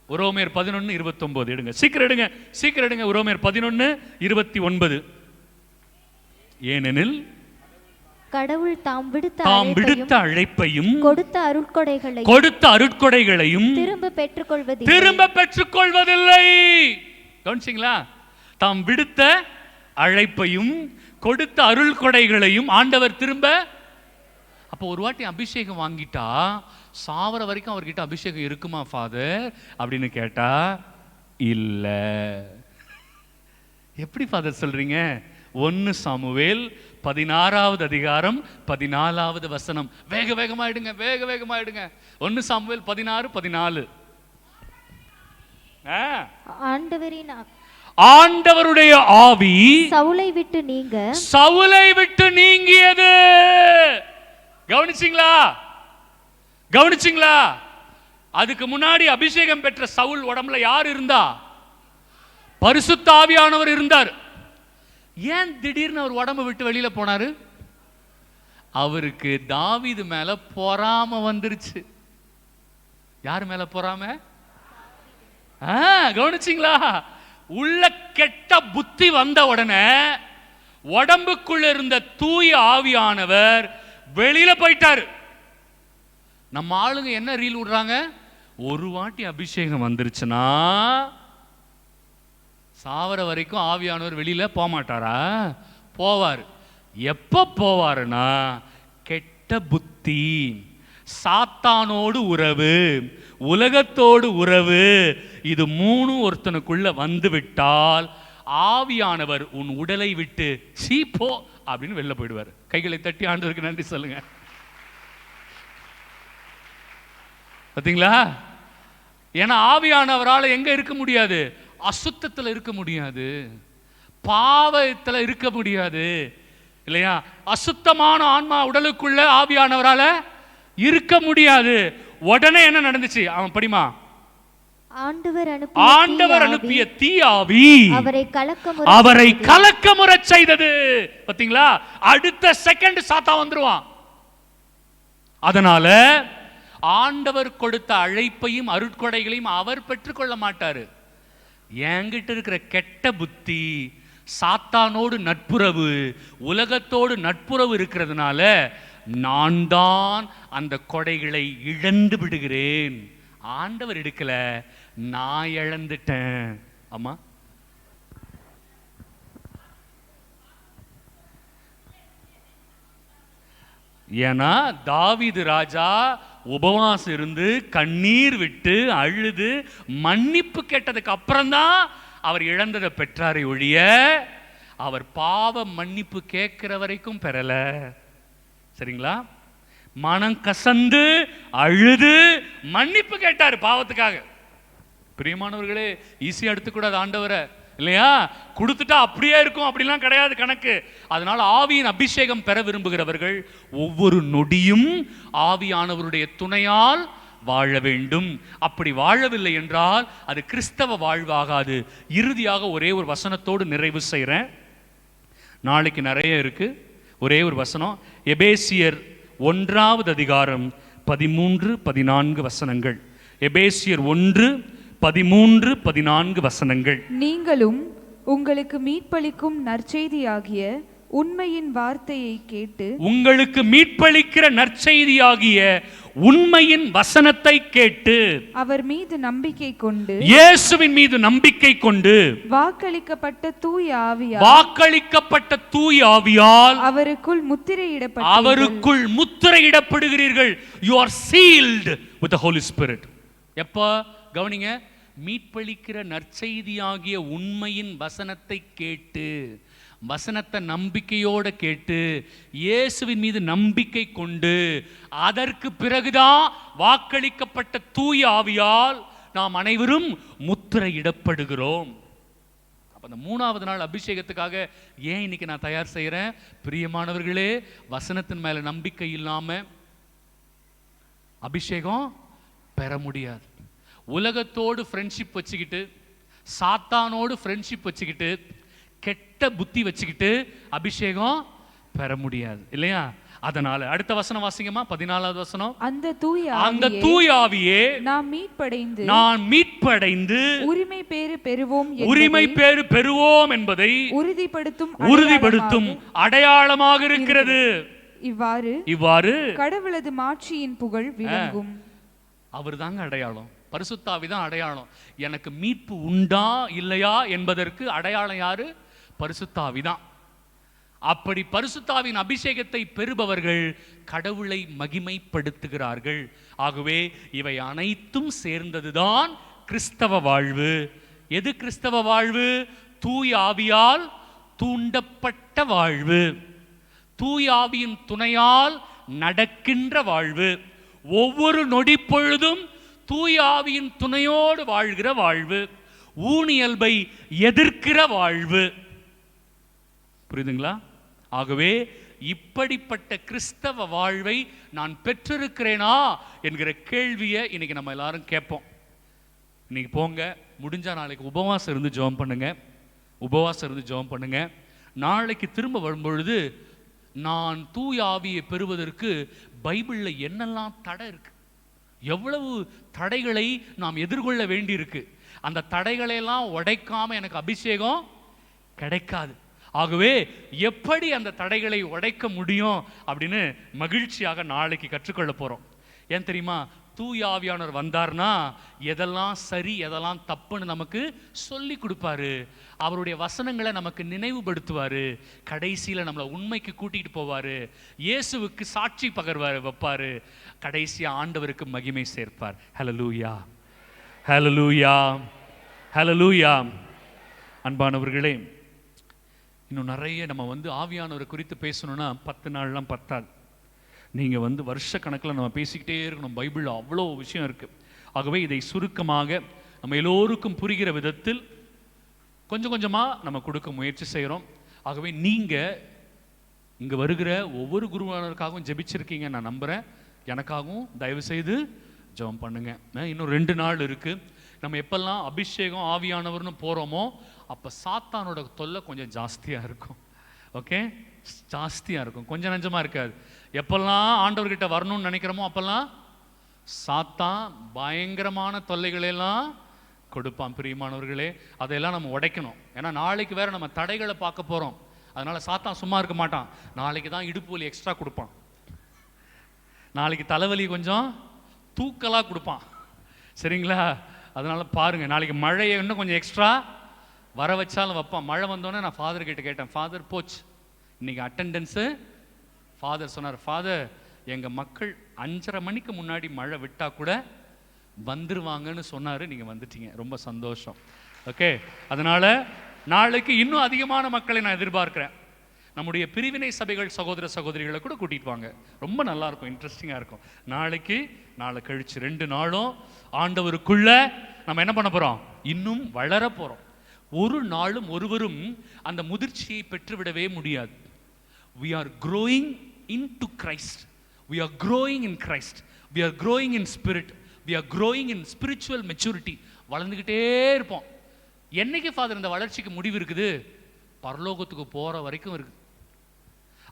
உரோமையர் 11:29 எடுங்க, சீக்கிரம் எடுங்க, சீக்கிரம் எடுங்க. உரோமையர் 11:29. ஏனெனில் கடவுள் தாம் விடுத்த அழைப்பையும் கொடுத்த அருட்கொடைகளையும் திரும்ப பெற்றுக்கொள்வதில்லை. கவனிச்சிங்களா? தாம் விடுத்த அழைப்பையும் கொடுத்த அருள்கொடைகளையும் ஆண்டவர் திரும்ப. அப்போ ஒரு வாட்டி அபிஷேகம் வாங்கிட்டா சாவர வரைக்கும் அவர்கிட்ட அபிஷேகம் இருக்குமா ஃபாதர் அப்படின்னு கேட்டா இல்ல. எப்படி ஃபாதர் சொல்றீங்க? 1 சாமுவேல் 16வது அதிகாரம் 14வது வசனம். வேக வேகமாயிடுங்க, வேக வேகமாயிடுங்க. 1 சாமுவேல் 16:14. ஆண்டவருடைய ஆவி சவுலை விட்டு நீங்கியது. கவனிச்சிங்களா? கவனிச்சிங்களா? அதுக்கு முன்னாடி அபிஷேகம் பெற்ற சவுல் உடம்புல யார் இருந்தா? பரிசுத்த ஆவியானவர் இருந்தார். ஏன் திடீர்னு அவர் உடம்பை விட்டு வெளியில போனாரு? அவருக்கு தாவீது மேல பொறாம வந்துருச்சு. யார் மேல பொறாம? கவனிச்சிங்களா? உள்ள கெட்ட புத்தி வந்த உடனே உடம்புக்குள்ள இருந்த தூய ஆவியானவர் வெளியில போயிட்டாரு. நம்ம ஆளுங்க என்ன ரீல் விடுறாங்க? ஒரு வாட்டி அபிஷேகம் வந்துருச்சுன்னா சாவர வரைக்கும் ஆவியானவர் வெளியில போக மாட்டாரா? போவார். எப்ப போவாருன்னா கெட்ட புத்தி, சாத்தானோடு உறவு, உலகத்தோடு உறவு, இது 3 ஒருத்தனுக்குள்ள வந்து விட்டால் ஆவியானவர் உன் உடலை விட்டு சீப்போ அப்படின்னு வெளில போயிடுவார். கைகளை தட்டி ஆண்டவருக்கு நன்றி சொல்லுங்க. பார்த்தீங்களா? ஏன்னா ஆவியானவரால் எங்க இருக்க முடியாது? அசுத்தத்தில் இருக்க முடியாது, பாவத்தில் இருக்க முடியாது இல்லையா? அசுத்தமான ஆன்மா உடலுக்குள்ள ஆவியானவரால இருக்க முடியாது. உடனே என்ன நடந்துச்சு? அவன் படிமா, ஆண்டவர் அனுப்பிய தீயாவி அவரை கலக்கமுற செய்தது. பாத்தீங்களா? அடுத்த செகண்ட் சாத்தா வந்துருவான். அதனால ஆண்டவர் கொடுத்த அழைப்பையும் அருட்கொடைகளையும் அவர் பெற்றுக்கொள்ள மாட்டாரு. என்கிட்ட இருக்கிற கெட்ட புத்தி, சாத்தானோடு நட்புறவு, உலகத்தோடு நட்புறவு இருக்கிறதுனால நான் தான் அந்த கொடைகளை இழந்து விடுகிறேன். ஆண்டவர் எடுக்கல, நான் இழந்துட்டேன். ஆமா, ஏன்னா தாவீது ராஜா உபவாசம் இருந்து கண்ணீர் விட்டு அழுது மன்னிப்பு கேட்டதுக்கு அப்புறம்தான் அவர் இழந்ததை பெற்றாரை ஒழிய அவர் பாவ மன்னிப்பு கேட்கிற வரைக்கும் பெறல. சரிங்களா? மனம் கசந்து அழுது மன்னிப்பு கேட்டார் பாவத்துக்காக. பிரியமானவர்களே, ஈஸியா எடுத்துக்கூடாது ஆண்டவரை இல்லையா? கொடுத்துட்டா அப்படியே இருக்கும் அப்படிலாம் கிடையாது கணக்கு. அதனால ஆவியின் அபிஷேகம் பெற விரும்புகிறவர்கள் ஒவ்வொரு நொடியும் ஆவியானவருடைய துணையால் வாழ வேண்டும். அப்படி வாழவில்லை என்றால் அது கிறிஸ்தவ வாழ்வாகாது. இறுதியாக ஒரே ஒரு வசனத்தோடு நிறைவு செய்கிறேன். நாளைக்கு நிறைய இருக்கு. ஒரே ஒரு வசனம், எபேசியர் 1வது அதிகாரம் 13-14 வசனங்கள். எபேசியர் 1:13-14 வசனங்கள். நீங்களும் உங்களுக்கு மீட்பளிக்கும் நற்செய்தியாகிய உண்மையின் வார்த்தையை கேட்டு, உங்களுக்கு மீட்பளிக்கிற நற்செய்தியாகிய உண்மையின் வசனத்தை கேட்டு, அவர் மீது நம்பிக்கை கொண்டு, இயேசுவின் மீது நம்பிக்கை கொண்டு, வாக்களிக்கப்பட்ட தூய ஆவியால் அவருக்குள் முத்திரையிடப்படுகிறீர்கள். You are sealed with the Holy Spirit. எப்ப? கவனிங்க, மீட்பளிக்கிற நற்செய்தியாகிய உண்மையின் வசனத்தை கேட்டு, வசனத்தை நம்பிக்கையோடு கேட்டு, இயேசுவின் மீது நம்பிக்கை கொண்டு, அதற்கு பிறகுதான் வாக்களிக்கப்பட்ட தூய ஆவியால் நாம் அனைவரும் முத்திரையிடப்படுகிறோம். அப்ப அந்த 3வது நாள் அபிஷேகத்துக்காக ஏன் இன்னைக்கு நான் தயார் செய்கிறேன்? பிரியமானவர்களே, வசனத்தின் மேல நம்பிக்கை இல்லாம அபிஷேகம் பெற முடியாது. உலகத்தோடு ஃப்ரெண்ட்ஷிப் வச்சுக்கிட்டு, சாத்தானோடு ஃப்ரெண்ட்ஷிப் வச்சுக்கிட்டு, கெட்ட புத்தி வச்சுக்கிட்டு அபிஷேகம் பெற முடியாது இல்லையா? அதனால அடுத்த வசனம் வாசிங்கம்மா, 14வது வசனம். அந்த தூய அந்த தூய ஆவியே நாம் மீட்படைந்து உரிமை பேறு பெறுவோம் என்பதை உறுதிப்படுத்தும் அடையாளமாக இருக்கிறது. இவ்வாறு கடவுளது மாட்சியின் புகழ் விளங்கும். அவர் தாங்க அடையாளம், பரிசுத்த ஆவி தான் அடையாளம். எனக்கு மீட்பு உண்டா இல்லையா என்பதற்கு அடையாளம் யாரு? பரிசுத்த ஆவி தான். அப்படி பரிசுத்தாவின் அபிஷேகத்தை பெறுபவர்கள் கடவுளை மகிமைப்படுத்துகிறார்கள். ஆகவே இவை அனைத்தும் சேர்ந்ததுதான் கிறிஸ்தவ வாழ்வு. எது கிறிஸ்தவ வாழ்வு? தூய ஆவியால் தூண்டப்பட்ட வாழ்வு, தூய ஆவியின் துணையால் நடக்கின்ற வாழ்வு, ஒவ்வொரு நொடி பொழுதும் தூய ஆவியின் துணையோடு வாழ்கிற வாழ்வு, ஊனியல்பை எதிர்க்கிற வாழ்வு. புரியுதுங்களா? ஆகவே இப்படிப்பட்ட கிறிஸ்தவ வாழ்வை நான் பெற்றிருக்கிறேனா என்கிற கேள்வியை இன்னைக்கு நம்ம எல்லாரும் கேட்போம். இன்னைக்கு போங்க, முடிஞ்சா நாளைக்கு உபவாசம் இருந்து ஜெபம் பண்ணுங்க. நாளைக்கு திரும்ப வரும்பொழுது நான் தூய ஆவியை பெறுவதற்கு பைபிளில் என்னெல்லாம் தடை இருக்கு, எவ்வளவு தடைகளை நாம் எதிர்கொள்ள வேண்டியிருக்கு, அந்த தடைகளையெல்லாம் உடைக்காம எனக்கு அபிஷேகம் கிடைக்காது. ஆகவே எப்படி அந்த தடைகளை உடைக்க முடியும் அப்படின்னு மகிழ்ச்சியாக நாளைக்கு கற்றுக்கொள்ள போறோம். ஏன் தெரியுமா? தூய ஆவியானவர் வந்தார்னா எதெல்லாம் சரி எதெல்லாம் தப்புன்னு நமக்கு சொல்லி கொடுப்பாரு, அவருடைய வசனங்களை நமக்கு நினைவுபடுத்துவாரு, கடைசியில் நம்மளை உண்மைக்கு கூட்டிகிட்டு போவாரு, இயேசுவுக்கு சாட்சி வைப்பாரு, கடைசியா ஆண்டவருக்கு மகிமை சேர்ப்பார். ஹல்லேலூயா, ஹல்லேலூயா, ஹல்லேலூயா. அன்பானவர்களே, இன்னும் நிறைய நம்ம ஆவியானவரை குறித்து பேசணும்னா 10 நாள்லாம் பத்தாது. நீங்கள் வருஷக்கணக்கில் நம்ம பேசிக்கிட்டே இருக்கணும். பைபிளில் அவ்வளோ விஷயம் இருக்குது. ஆகவே இதை சுருக்கமாக நம்ம எல்லோருக்கும் புரிகிற விதத்தில் கொஞ்சம் கொஞ்சமாக நம்ம கொடுக்க முயற்சி செய்கிறோம். ஆகவே நீங்கள் இங்கே வருகிற ஒவ்வொரு குருவானருக்காகவும் ஜெபிச்சிருக்கீங்க நான் நம்புகிறேன். எனக்காகவும் தயவுசெய்து ஜெபம் பண்ணுங்க. இன்னும் 2 நாள் இருக்குது. நம்ம எப்பெல்லாம் அபிஷேகம் ஆவியானவர்னு போகிறோமோ அப்போ சாத்தானோட தொல்லை கொஞ்சம் ஜாஸ்தியாக இருக்கும். ஓகே, ஜாஸ்தியாக இருக்கும், கொஞ்சம் நஞ்சமாக இருக்காது. எப்பெல்லாம் ஆண்டவர்கிட்ட வரணும்னு நினைக்கிறோமோ அப்பெல்லாம் சாத்தான் பயங்கரமான தொல்லைகளெல்லாம் கொடுப்பான். பிரியமானவர்களே, அதையெல்லாம் நம்ம உடைக்கணும். ஏன்னா நாளைக்கு வேற நம்ம தடைகளை பார்க்க போகிறோம். அதனால சாத்தான் சும்மா இருக்க மாட்டான். நாளைக்கு தான் இடுப்பு வலி எக்ஸ்ட்ரா கொடுப்பான், நாளைக்கு தலைவலி கொஞ்சம் தூக்கலாக கொடுப்பான். சரிங்களா? அதனால பாருங்க, நாளைக்கு மழையை இன்னும் கொஞ்சம் எக்ஸ்ட்ரா வர வச்சாலும் வைப்பான். மழை வந்தோடனே நான் ஃபாதர் கிட்ட கேட்டேன், ஃபாதர் போச்சு இன்னைக்கு அட்டெண்டன்ஸு. ஃபாதர் சொன்னார், ஃபாதர் எங்கள் மக்கள் 5:30 மணிக்கு முன்னாடி மழை விட்டா கூட வந்துருவாங்கன்னு சொன்னார். நீங்கள் வந்துட்டீங்க, ரொம்ப சந்தோஷம். ஓகே, அதனால நாளைக்கு இன்னும் அதிகமான மக்களை நான் எதிர்பார்க்கிறேன். நம்முடைய பிரிவினை சபைகள் சகோதர சகோதரிகளை கூட கூட்டிட்டு வாங்க, ரொம்ப நல்லா இருக்கும், இன்ட்ரெஸ்டிங்காக இருக்கும். நாளைக்கு நாளை கழிச்சு 2 நாளும் ஆண்டவருக்குள்ள நம்ம என்ன பண்ண போகிறோம்? இன்னும் வளர போகிறோம். ஒரு நாளும் ஒருவரும் அந்த முதிர்ச்சியை பெற்றுவிடவே முடியாது. We are growing into Christ. We are growing in Christ. We are growing in spirit. We are growing in spiritual maturity. வளர்ந்துக்கிட்டே இருப்போம். என்னைக்கு ஃபாதர் இந்த வளர்ச்சிக்கு முடிவு இருக்குது? பரலோகத்துக்கு போகிற வரைக்கும் இருக்குது.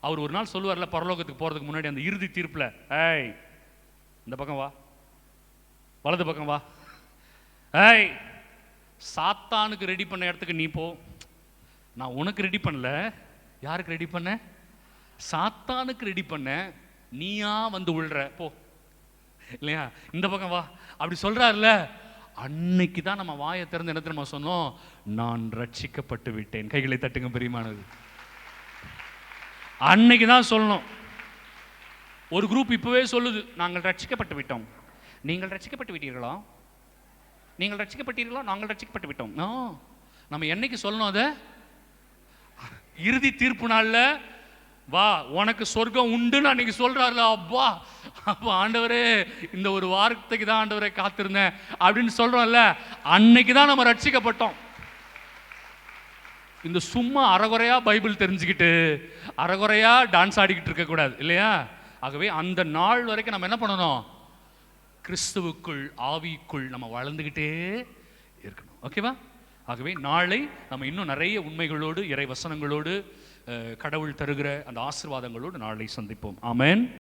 அவர் ஒரு நாள் சொல்லுவார்ல, பரலோகத்துக்கு போகிறதுக்கு முன்னாடி அந்த இறுதி தீர்ப்பில், ஏய் இந்த பக்கம் வா, வலது பக்கம் வா, ஏய் சாத்தானுக்கு ரெடி பண்ண இடத்துக்கு நீ போ, நான் உனக்கு ரெடி பண்ணல. யாருக்கு ரெடி பண்ண? சாத்தானுக்கு ரெடி பண்ண. நீயா விழுற போ, இல்லையா? இந்த பக்கம் வா அப்படி சொல்றாருல. அன்னைக்கு தான் நம்ம வாயை திறந்து என்ன தெரியுமா சொன்னோம்? நான் ரட்சிக்கப்பட்டு விட்டேன். கைகளை தட்டுங்க பிரியமானது. அன்னைக்கு தான் சொல்லணும். ஒரு குரூப் இப்பவே சொல்லுது, நாங்கள் ரட்சிக்கப்பட்டு விட்டோம். நீங்கள் ரட்சிக்கப்பட்டு விட்டீர்களா? நீங்கள் ரட்சிக்கப்பட்டீர்களா? நாங்கள் ரட்சிக்கப்பட்டு விட்டோம். நம்ம என்னைக்கு சொல்லணும்? அதை இறுதி தீர்ப்பு நாளில் வா உனக்கு சொர்க்கம் உண்டுன்னு அன்னைக்கு சொல்றாருல. அப்பா அப்பா ஆண்டவரே, இந்த ஒரு வார்த்தைக்கு தான் ஆண்டவரே காத்திருந்தேன் அப்படின்னு சொல்றோம்ல. அன்னைக்கு தான் நம்ம ரட்சிக்கப்பட்டோம். இந்த சும்மா அறகுறையா பைபிள் தெரிஞ்சுக்கிட்டு அறகுறையா டான்ஸ் ஆடிக்கிட்டு இருக்க கூடாது, இல்லையா? ஆகவே அந்த நாள் வரைக்கும் நம்ம என்ன பண்ணணும்? கிறிஸ்துவுக்குள் ஆவிக்குள் நம்ம வளர்ந்துக்கிட்டே இருக்கணும். ஓகேவா? ஆகவே நாளை நம்ம இன்னும் நிறைய உண்மைகளோடு இறை வசனங்களோடு கடவுள் தருகிற அந்த ஆசீர்வாதங்களோடு நாளை சந்திப்போம். ஆமென்.